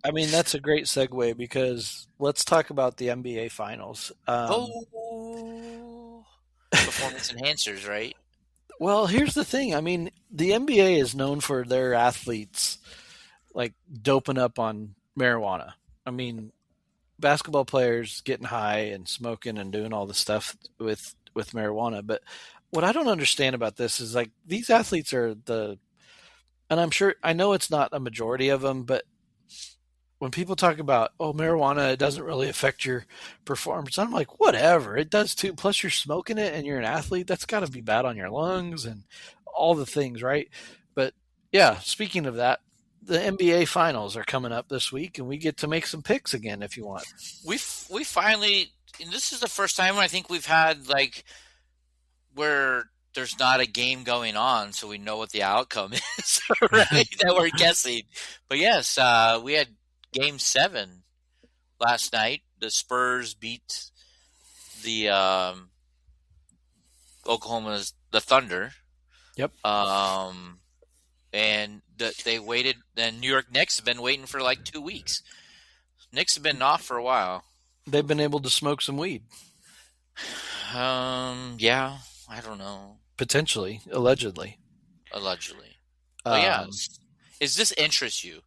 I mean that's a great segue, because let's talk about the NBA Finals. Performance enhancers, right? Well, here's the thing. I mean, the NBA is known for their athletes like doping up on marijuana. I mean, basketball players getting high and smoking and doing all the stuff with marijuana. But what I don't understand about this is, like, these athletes are and I know it's not a majority of them, but when people talk about, marijuana, it doesn't really affect your performance, I'm like, whatever, it does too. Plus, you're smoking it and you're an athlete. That's got to be bad on your lungs and all the things, right? But yeah, speaking of that, the NBA Finals are coming up this week, and we get to make some picks again if you want. We finally, and this is the first time I think we've had like where there's not a game going on, so we know what the outcome is, right? That we're guessing. But yes, we had Game 7 last night. The Spurs beat the the Thunder. Yep. And they waited. The New York Knicks have been waiting for like 2 weeks. Knicks have been off for a while. They've been able to smoke some weed. Yeah, I don't know. Potentially, allegedly. But yeah, does this interest you?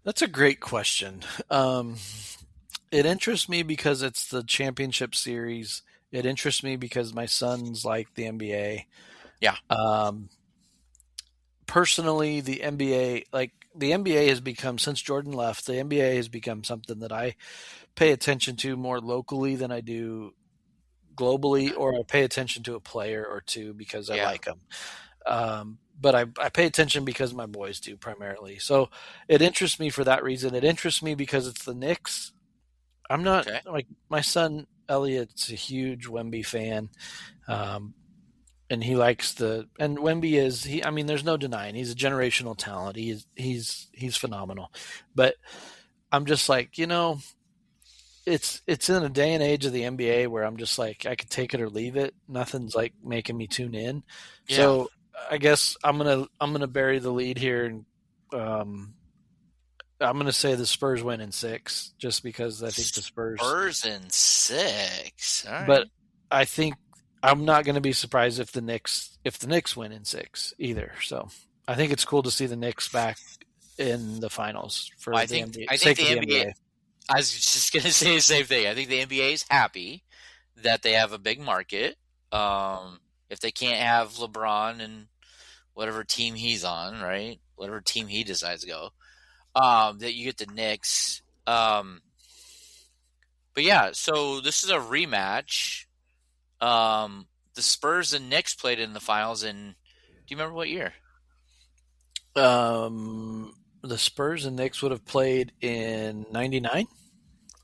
That's a great question. It interests me because it's the championship series. It interests me because my son's like the NBA. Yeah. Personally, the NBA has become, since Jordan left, the NBA has become something that I pay attention to more locally than I do globally, or I pay attention to a player or two because I like them. But I pay attention because my boys do primarily. So it interests me for that reason. It interests me because it's the Knicks. I'm not like my son Elliot's a huge Wemby fan. And he likes and Wemby is, I mean, there's no denying he's a generational talent. He's phenomenal. But I'm just like, it's in a day and age of the NBA where I'm just like, I could take it or leave it. Nothing's like making me tune in. Yeah. So I guess I'm gonna bury the lead here, and I'm gonna say the Spurs win in 6, just because I think the Spurs in 6. All right. But I think I'm not going to be surprised if the Knicks win in 6 either. So I think it's cool to see the Knicks back in the finals for the NBA. I think the NBA. I was just going to say the same thing. I think the NBA is happy that they have a big market. If they can't have LeBron and whatever team he's on, right? Whatever team he decides to go, that you get the Knicks. But yeah, so this is a rematch. The Spurs and Knicks played in the finals in, do you remember what year? The Spurs and Knicks would have played in 99.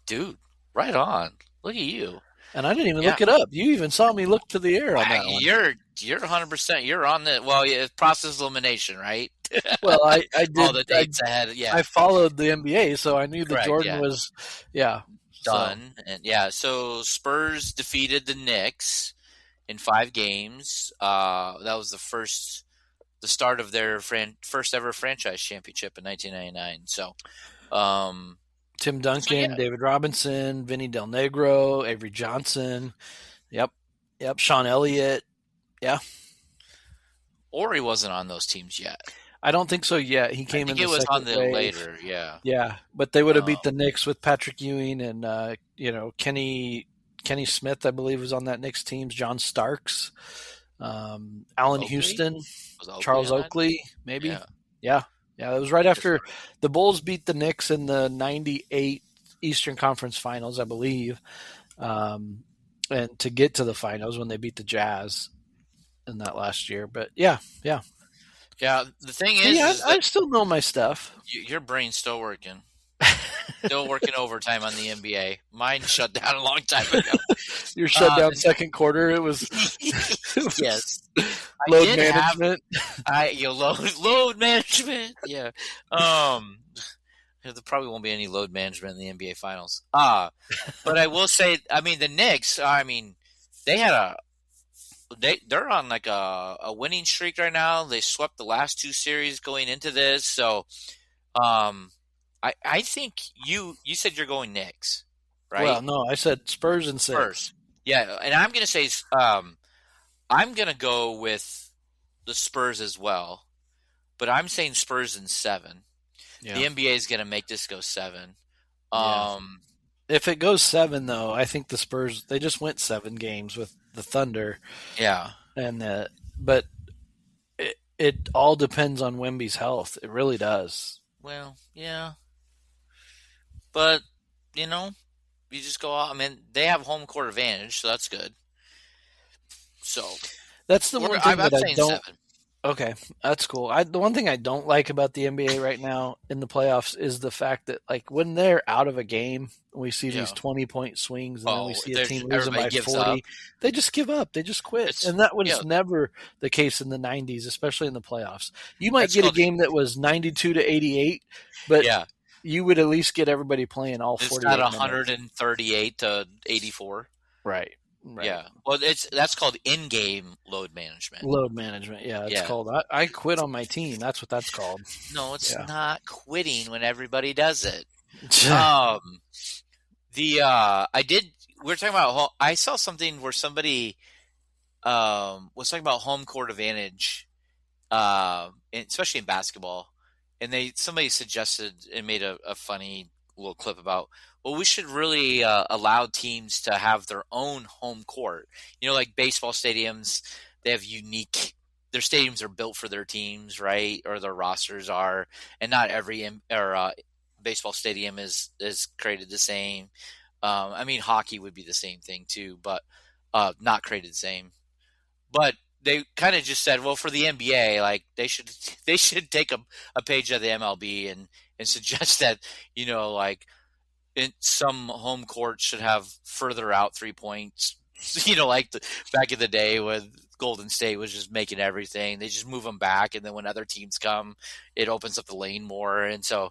Dude, right on. Look at you. And I didn't even look it up. You even saw me look to the air on that one. You're 100%. You're on the process elimination, right? Well, I did all the dates ahead. Yeah, I followed the NBA, so I knew that Jordan was done. And so Spurs defeated the Knicks in 5 games. That was the first the start of their first ever franchise championship in 1999. So, Tim Duncan, David Robinson, Vinny Del Negro, Avery Johnson. Yep. Sean Elliott. Yeah. Ori wasn't on those teams yet. I don't think so yet. He came in the second on the wave. later, yeah. Yeah, but they would have beat the Knicks with Patrick Ewing and Kenny Smith, I believe, was on that Knicks team. John Starks, Allen Oakley? Houston, Oakley Charles Oakley, maybe. Yeah. It was right after the Bulls beat the Knicks in the '98 Eastern Conference Finals, I believe, and to get to the finals when they beat the Jazz in that last year. But yeah. Yeah, the thing is, I still know my stuff. Your brain's still working. Still working overtime on the NBA. Mine shut down a long time ago. Your shutdown second quarter, it was yes. Load management. Load management. Yeah. There probably won't be any load management in the NBA Finals. But I will say, I mean, the Knicks, they had they're on like a winning streak right now. They swept the last two series going into this. So, I think you said you're going Knicks, right? Well, no, I said Spurs and 6. Spurs. Yeah, and I'm going to say I'm going to go with the Spurs as well, but I'm saying Spurs in 7. Yeah. The NBA is going to make this go 7. If it goes 7, though, I think the Spurs, they just went 7 games with the Thunder. Yeah. And but it all depends on Wemby's health. It really does. Well, yeah. But, you just go out. I mean, they have home court advantage, so that's good. So that's the one thing that I don't. 7. Okay, that's cool. The one thing I don't like about the NBA right now in the playoffs is the fact that, like, when they're out of a game, we see these 20-point swings, and then we see a team losing by 40. They just give up. They just quit. And that was never the case in the 90s, especially in the playoffs. You might get a game that was 92-88, but you would at least get everybody playing all 40 minutes. It's not 138-84. Right. Yeah. Well, that's called in-game load management. Load management, it's called. I quit on my team. That's what that's called. No, it's not quitting when everybody does it. We were talking about. I saw something where somebody was talking about home court advantage, especially in basketball, and somebody suggested and made a funny little clip about, well, we should really allow teams to have their own home court. Like baseball stadiums, they have their stadiums are built for their teams, right? Or their rosters are, and not every baseball stadium is created the same. Hockey would be the same thing too, but not created the same. But they kind of just said, well, for the NBA, like they should take a page of the MLB and suggest that, some home courts should have further out 3 points, like back in the day when Golden State was just making everything. They just move them back, and then when other teams come, it opens up the lane more. And so,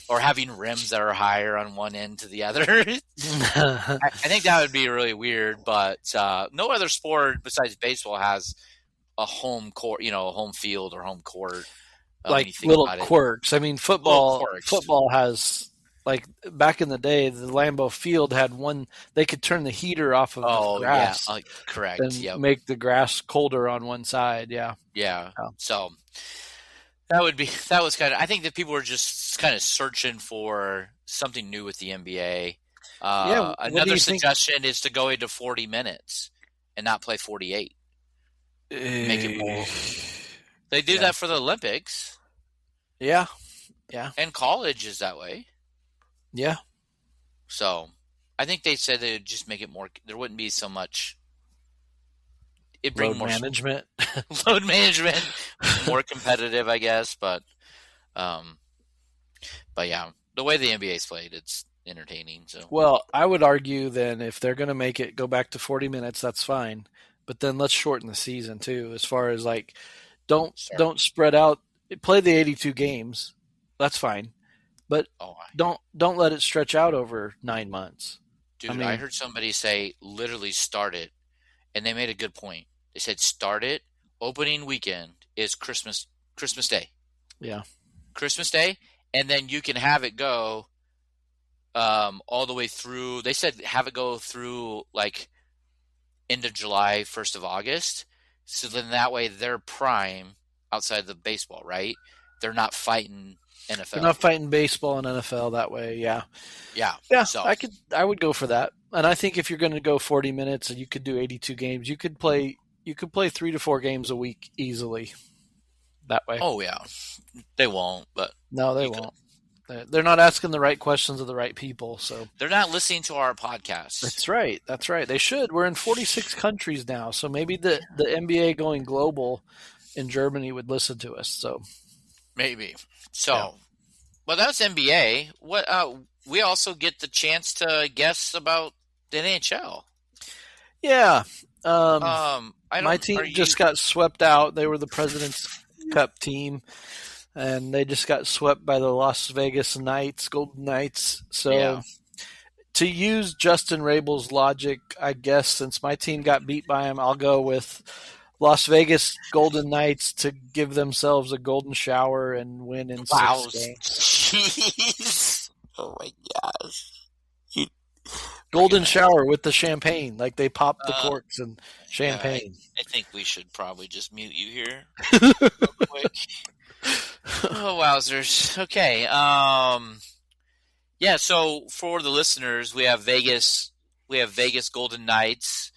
or having rims that are higher on one end to the other. I think that would be really weird, but no other sport besides baseball has a home court, a home field or home court. Like little quirks. Football has, like, back in the day, the Lambeau Field had one. They could turn the heater off of the grass. Yeah, correct. And make the grass colder on one side. Yeah. So that was kind of. I think that people were just kind of searching for something new with the NBA. Another suggestion is to go into 40 minutes and not play 48. Make it more. They do that for the Olympics. Yeah. And college is that way. Yeah. So I think they said they would just make it more. There wouldn't be so much. It bring more management. Load management, more competitive, I guess. But yeah, the way the NBA's played, it's entertaining. So, well, I would argue then if they're going to make it go back to 40 minutes, that's fine. But then let's shorten the season too, as far as like don't spread out. Play the 82 games. That's fine. But don't let it stretch out over 9 months. Dude, I heard somebody say literally start it, and they made a good point. They said start it. Opening weekend is Christmas Christmas Day. Yeah. Christmas Day, and then you can have it go all the way through. They said have it go through like end of July, 1st of August. So then that way they're prime outside the baseball, right? They're not fighting NFL. They're not fighting baseball and NFL that way. Yeah. Yeah. Yeah. So I would go for that. And I think if you're going to go 40 minutes and you could do 82 games, you could play 3 to 4 games a week easily that way. oh yeah, they won't, but No, they you could. won't. They're not asking the right questions of the right people. So They're not listening to our podcast. that's right. That's right. They should. We're in 46 countries now. So maybe the NBA going global in Germany would listen to us. So Maybe. So, Yeah. well, that's NBA. What? We also get the chance to guess about the NHL. yeah. I don't. My team are you- just got swept out. They were the President's Cup team, and they just got swept by the Las Vegas Knights, Golden Knights. So, Yeah. to use Justin Rabel's logic, I guess since my team got beat by him, I'll go with Las Vegas Golden Knights to give themselves a golden shower and win in Wow. 6 games. Jeez. Oh my gosh. Golden shower with the champagne, like they pop the Uh, corks and champagne. I think we should probably just mute you here real quick. Oh, wowzers. Okay. Yeah, so for the listeners, we have Vegas Golden Knights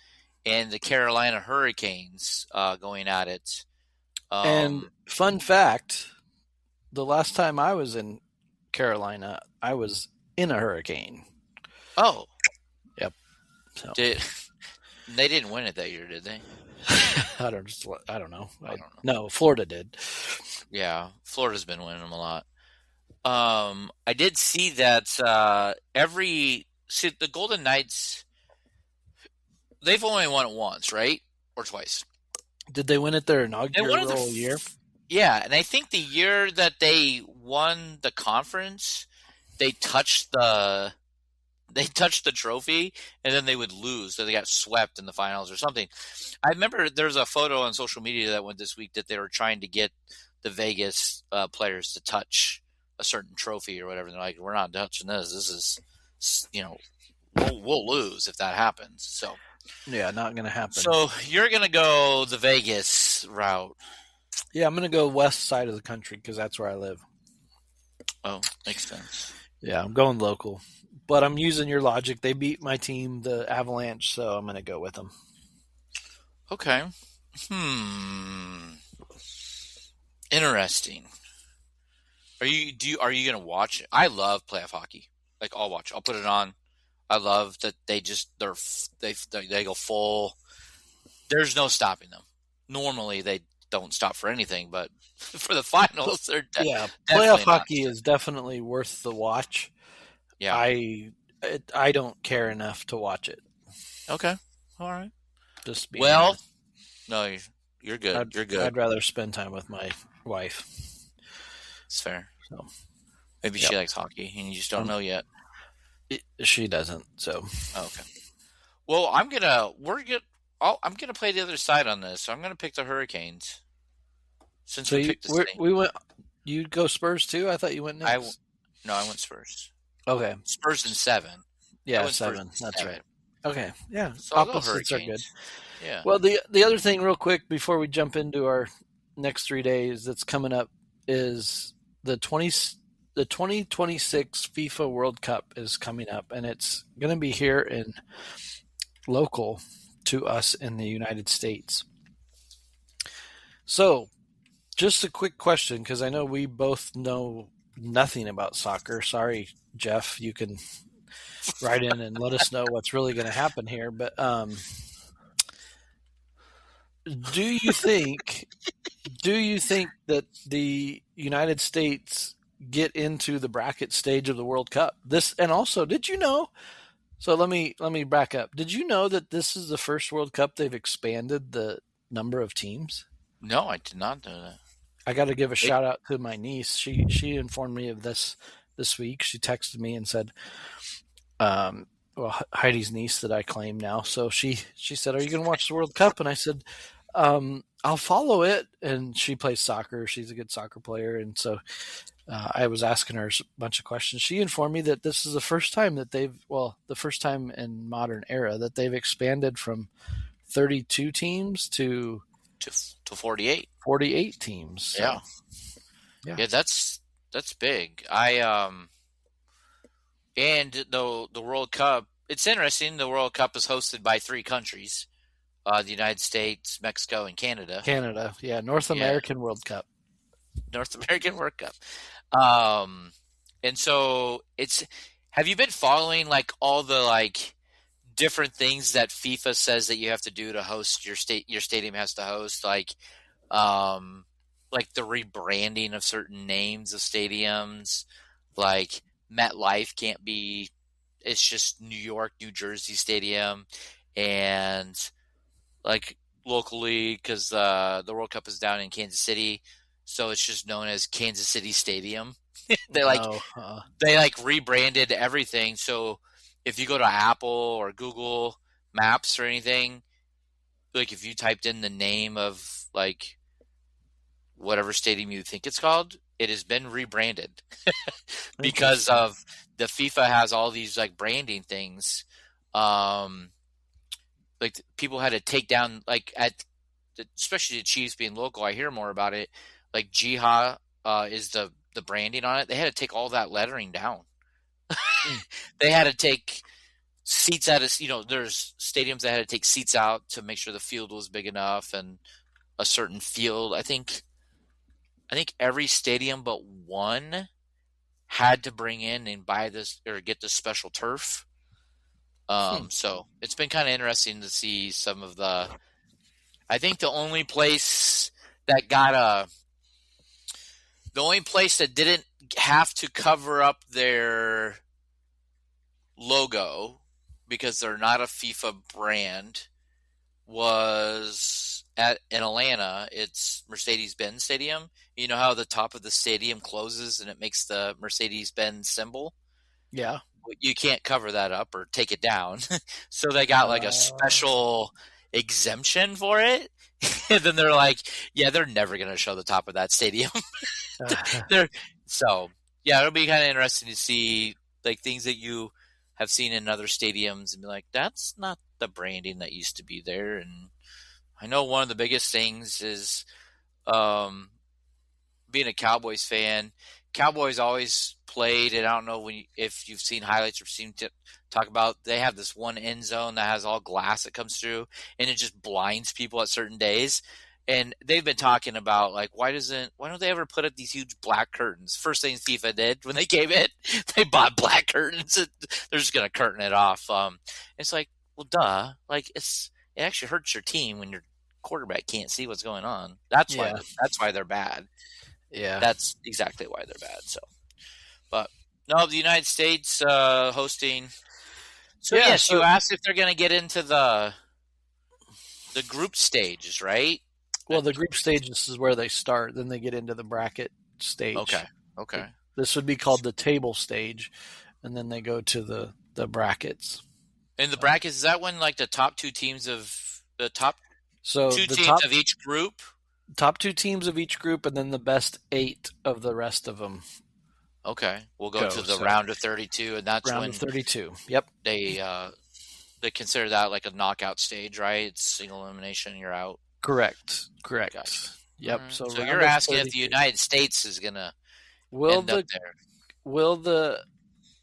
and the Carolina Hurricanes going at it. And fun fact, the last time I was in Carolina, I was in a hurricane. oh, So they didn't win it that year, did they? I don't know. I don't know. No, Florida did. Yeah, Florida's been winning them a lot. I did see that the Golden Knights, they've only won it once, right? Or twice. Did they win it their They won inaugural it year? Yeah, and I think the year that they won the conference, they touched the trophy, and then they would lose. So they got swept in the finals or something. I remember there's a photo on social media that went this week that they were trying to get the Vegas players to touch a certain trophy or whatever. And they're like, we're not touching this. This is, we'll lose if that happens. So Yeah, not going to happen. So you're going to go the Vegas route. Yeah, I'm going to go west side of the country because that's where I live. Oh, makes sense. Yeah, I'm going local. But I'm using your logic. They beat my team, the Avalanche, so I'm going to go with them. Okay. Interesting. Are you going to watch it? I love playoff hockey. Like, I'll watch. I'll put it on. I love that they go full. There's no stopping them. Normally they don't stop for anything, but for the finals, they're playoff hockey is definitely worth the watch. Yeah, I don't care enough to watch it. Okay, all right. Just be honest. No, you're good. You're good. I'd rather spend time with my wife. It's fair. So maybe she likes hockey, and you just don't know yet. She doesn't. So okay. Well, I'm gonna play the other side on this. So I'm gonna pick the Hurricanes. Since we picked the same. We went. You go Spurs too? I thought you went next. I went Spurs. Okay. Spurs in 7. Yeah, 7. That's right. Okay. Yeah. So opposites are good. Yeah. Well, the other thing, real quick, before we jump into our next 3 days that's coming up, is the 2026 FIFA World Cup is coming up, and it's going to be here in local to us in the United States. So, just a quick question, because I know we both know nothing about soccer. Sorry, Jeff, you can write in and let us know what's really going to happen here. But do you think that the United States get into the bracket stage of the World Cup? And also, did you know? So let me back up. Did you know that this is the first World Cup they've expanded the number of teams? No, I did not know that. I got to give a shout out to my niece. She informed me of this week. She texted me and said, Heidi's niece that I claim now. So she said, "Are you going to watch the World Cup?" And I said, "I'll I'll follow it. And she plays soccer. She's a good soccer player, and so I was asking her a bunch of questions. She informed me that this is the first time that the first time in modern era that they've expanded from 32 teams to 48. 48 teams. So, yeah, that's big. And the World Cup. It's interesting. The World Cup is hosted by 3 countries: the United States, Mexico, and Canada. Yeah, North American World Cup. North American World Cup. And so have you been following like all the like different things that FIFA says that you have to do to host your stadium has to host, like the rebranding of certain names of stadiums, like MetLife can't be, it's just New York, New Jersey Stadium, and like locally, because the World Cup is down in Kansas City, so it's just known as Kansas City Stadium. They rebranded everything. So if you go to Apple or Google Maps or anything, like if you typed in the name of like whatever stadium you think it's called, it has been rebranded because of the FIFA has all these like branding things. Like people had to take down, like especially the Chiefs being local, I hear more about it. Like Jiha is the branding on it. They had to take all that lettering down. They had to take seats out of, there's stadiums that had to take seats out to make sure the field was big enough, and a certain field. I think every stadium but one had to bring in and buy this or get this special turf. So it's been kind of interesting to see some of the. I think the only place that didn't have to cover up their logo because they're not a FIFA brand was in Atlanta. It's Mercedes-Benz Stadium. You know how the top of the stadium closes and it makes the Mercedes-Benz symbol? Yeah. You can't cover that up or take it down. So they got like a special exemption for it. And then they're like, yeah, they're never going to show the top of that stadium. So, yeah, it'll be kind of interesting to see like things that you have seen in other stadiums and be like, that's not the branding that used to be there. And I know one of the biggest things is being a Cowboys fan. Cowboys always played, and I don't know if you've seen highlights or seen talk about, they have this one end zone that has all glass that comes through, and it just blinds people at certain days. And they've been talking about like, why don't they ever put up these huge black curtains? First thing FIFA did when they came in, they bought black curtains. And they're just going to curtain it off. It's like, well, duh. Like it actually hurts your team when your quarterback can't see what's going on. That's why they're bad. Yeah, that's exactly why they're bad. So, but no, the United States hosting. So yes, you asked if they're going to get into the group stages, right? Well, the group stages is where they start. Then they get into the bracket stage. Okay. This would be called the table stage, and then they go to the brackets. And the brackets, is that when like the top 2 teams of the top of each group? Top 2 teams of each group, and then the best 8 of the rest of them. Okay, we'll go to the round of 32, and that's round of 32. Yep. They consider that like a knockout stage, right? It's single elimination, you're out. Correct. Gotcha. Yep. Right. So you're asking if the United States is gonna end up there? Will the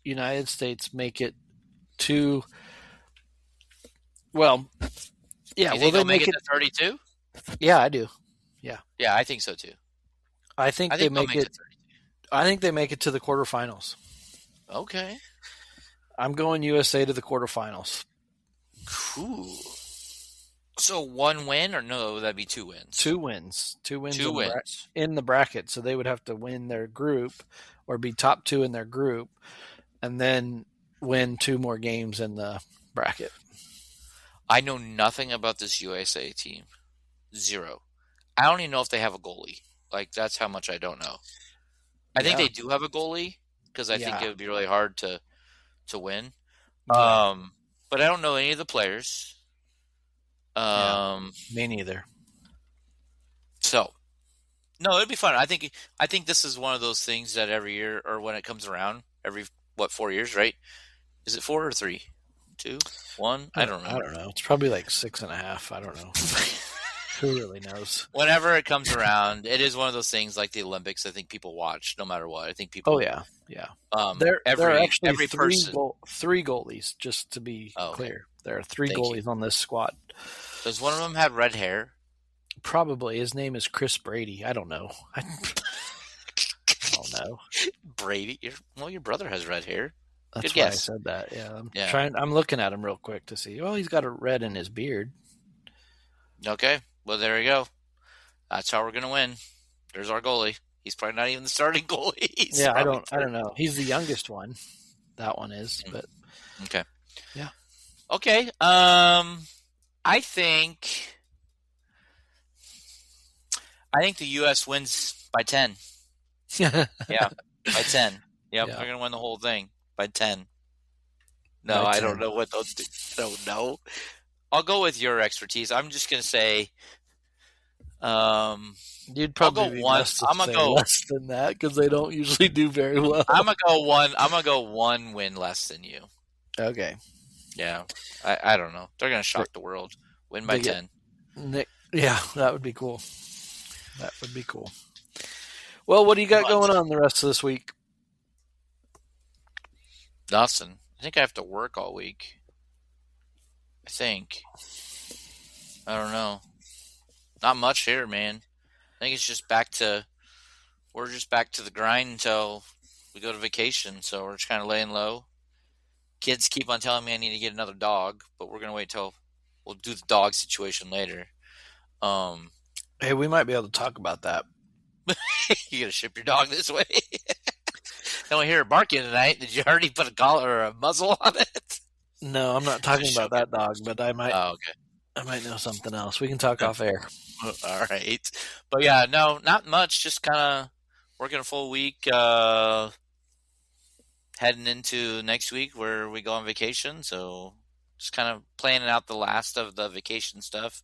United States make it to? Well, yeah. Will they make it to 32? Yeah, I do. Yeah, I think so too. I think they make it. I think they make it to the quarterfinals. Okay. I'm going USA to the quarterfinals. Cool. So 1 win, or no? That'd be 2 wins. 2 wins. 2 wins. 2 wins in the bracket. So they would have to win their group, or be top 2 in their group, and then win 2 more games in the bracket. I know nothing about this USA team. 0. I don't even know if they have a goalie. Like, that's how much I don't know. I think they do have a goalie, because I think it would be really hard to win. Yeah. But I don't know any of the players. Me neither. So, no, it'd be fun. I think this is one of those things that every year, or when it comes around, every 4 years, right? Is it 4 or 3? 2? 1? I don't remember. I don't know. It's probably like 6.5. I don't know. Who really knows? Whenever it comes around, it is one of those things like the Olympics. I think people watch no matter what. I think people. Oh yeah. There are actually every person. three goalies. Just to be clear, there are three goalies on this squad. Does one of them have red hair? Probably. His name is Chris Brady. I don't know. I don't know. Brady? Your brother has red hair. That's Good why guess. I said that. Yeah. I'm looking at him real quick to see. Well, he's got a red in his beard. Okay. Well, there we go. That's how we're going to win. There's our goalie. He's probably not even the starting goalie. I don't know. He's the youngest one. That one is, but okay. Yeah. Okay. I think the U.S. wins by 10. Yeah, by 10. Yep, We're going to win the whole thing by 10. No, I don't know what those do. I don't know. I'll go with your expertise. I'm just going to say you'd probably be less than that because they don't usually do very well. I'm going to go one win less than you. Okay. Yeah. I don't know. They're going to shock the world. Win by 10. Yeah, that would be cool. Well, what do you got going on the rest of this week? Nothing. I think I have to work all week. I think. I don't know. Not much here, man. I think it's just we're just back to the grind until we go to vacation. So we're just kind of laying low. Kids keep on telling me I need to get another dog, but we're going to wait till we'll do the dog situation later. Hey, we might be able to talk about that. You got to ship your dog this way. Don't hear it barking tonight. Did you already put a collar or a muzzle on it? No, I'm not talking about that dog, but I might. Oh, okay. I might know something else. We can talk off air. All right. But yeah, no, not much. Just kind of working a full week. Heading into next week where we go on vacation. So just kind of planning out the last of the vacation stuff.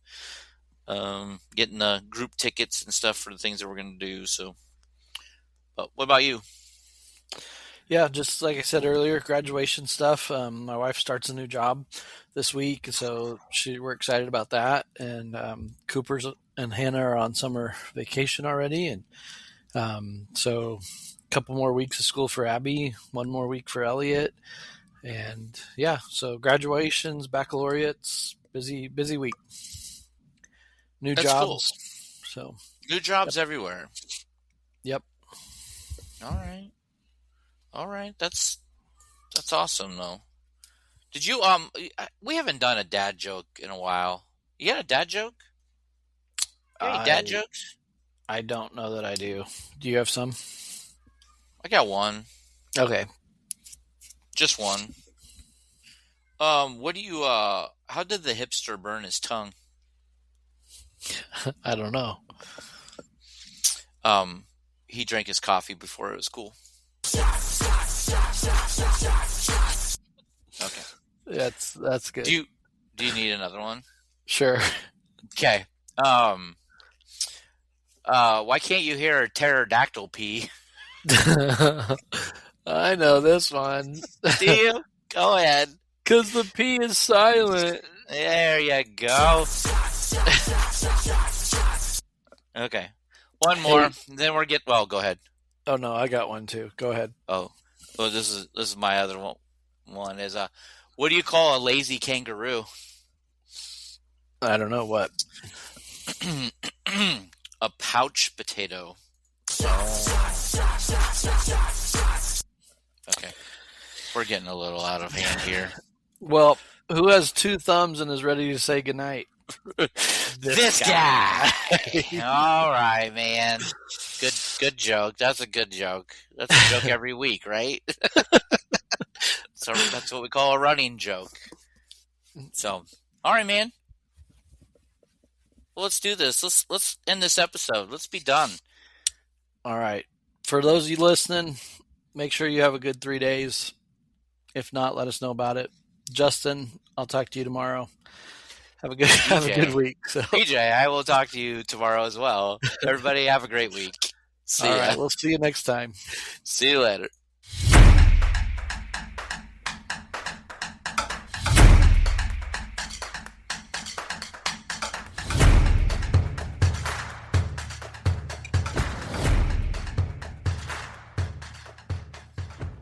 Getting the group tickets and stuff for the things that we're going to do. So, but what about you? Yeah, just like I said earlier, graduation stuff. My wife starts a new job this week, so we're excited about that. And Cooper's and Hannah are on summer vacation already, and so a couple more weeks of school for Abby, one more week for Elliot, and yeah, so graduations, baccalaureates, busy week. That's jobs, cool. So new jobs everywhere. Yep. All right. That's awesome, though. Did you we haven't done a dad joke in a while. You got a dad joke? Any dad jokes? I don't know that I do. Do you have some? I got one. Okay. Just one. What do you how did the hipster burn his tongue? I don't know. He drank his coffee before it was cool. Okay. That's good. Do you need another one? Sure. Okay. Why can't you hear a pterodactyl pee? I know this one. Do you? Go ahead. Because the P is silent. There you go. Okay. One more. Then we're well, go ahead. Oh no, I got one too. Go ahead. Oh, this is my other one. One is what do you call a lazy kangaroo? I don't know what. A pouch potato. Okay. We're getting a little out of hand here. Well, who has two thumbs and is ready to say goodnight? This guy. All right, man. Good joke. That's a good joke. That's a joke every week, right? So that's what we call a running joke. So, all right, man. Well, let's do this. Let's end this episode. Let's be done. All right. For those of you listening, make sure you have a good 3 days. If not, let us know about it. Justin, I'll talk to you tomorrow. Have a good week. So. PJ, I will talk to you tomorrow as well. Everybody have a great week. See ya. All right, we'll see you next time. See you later.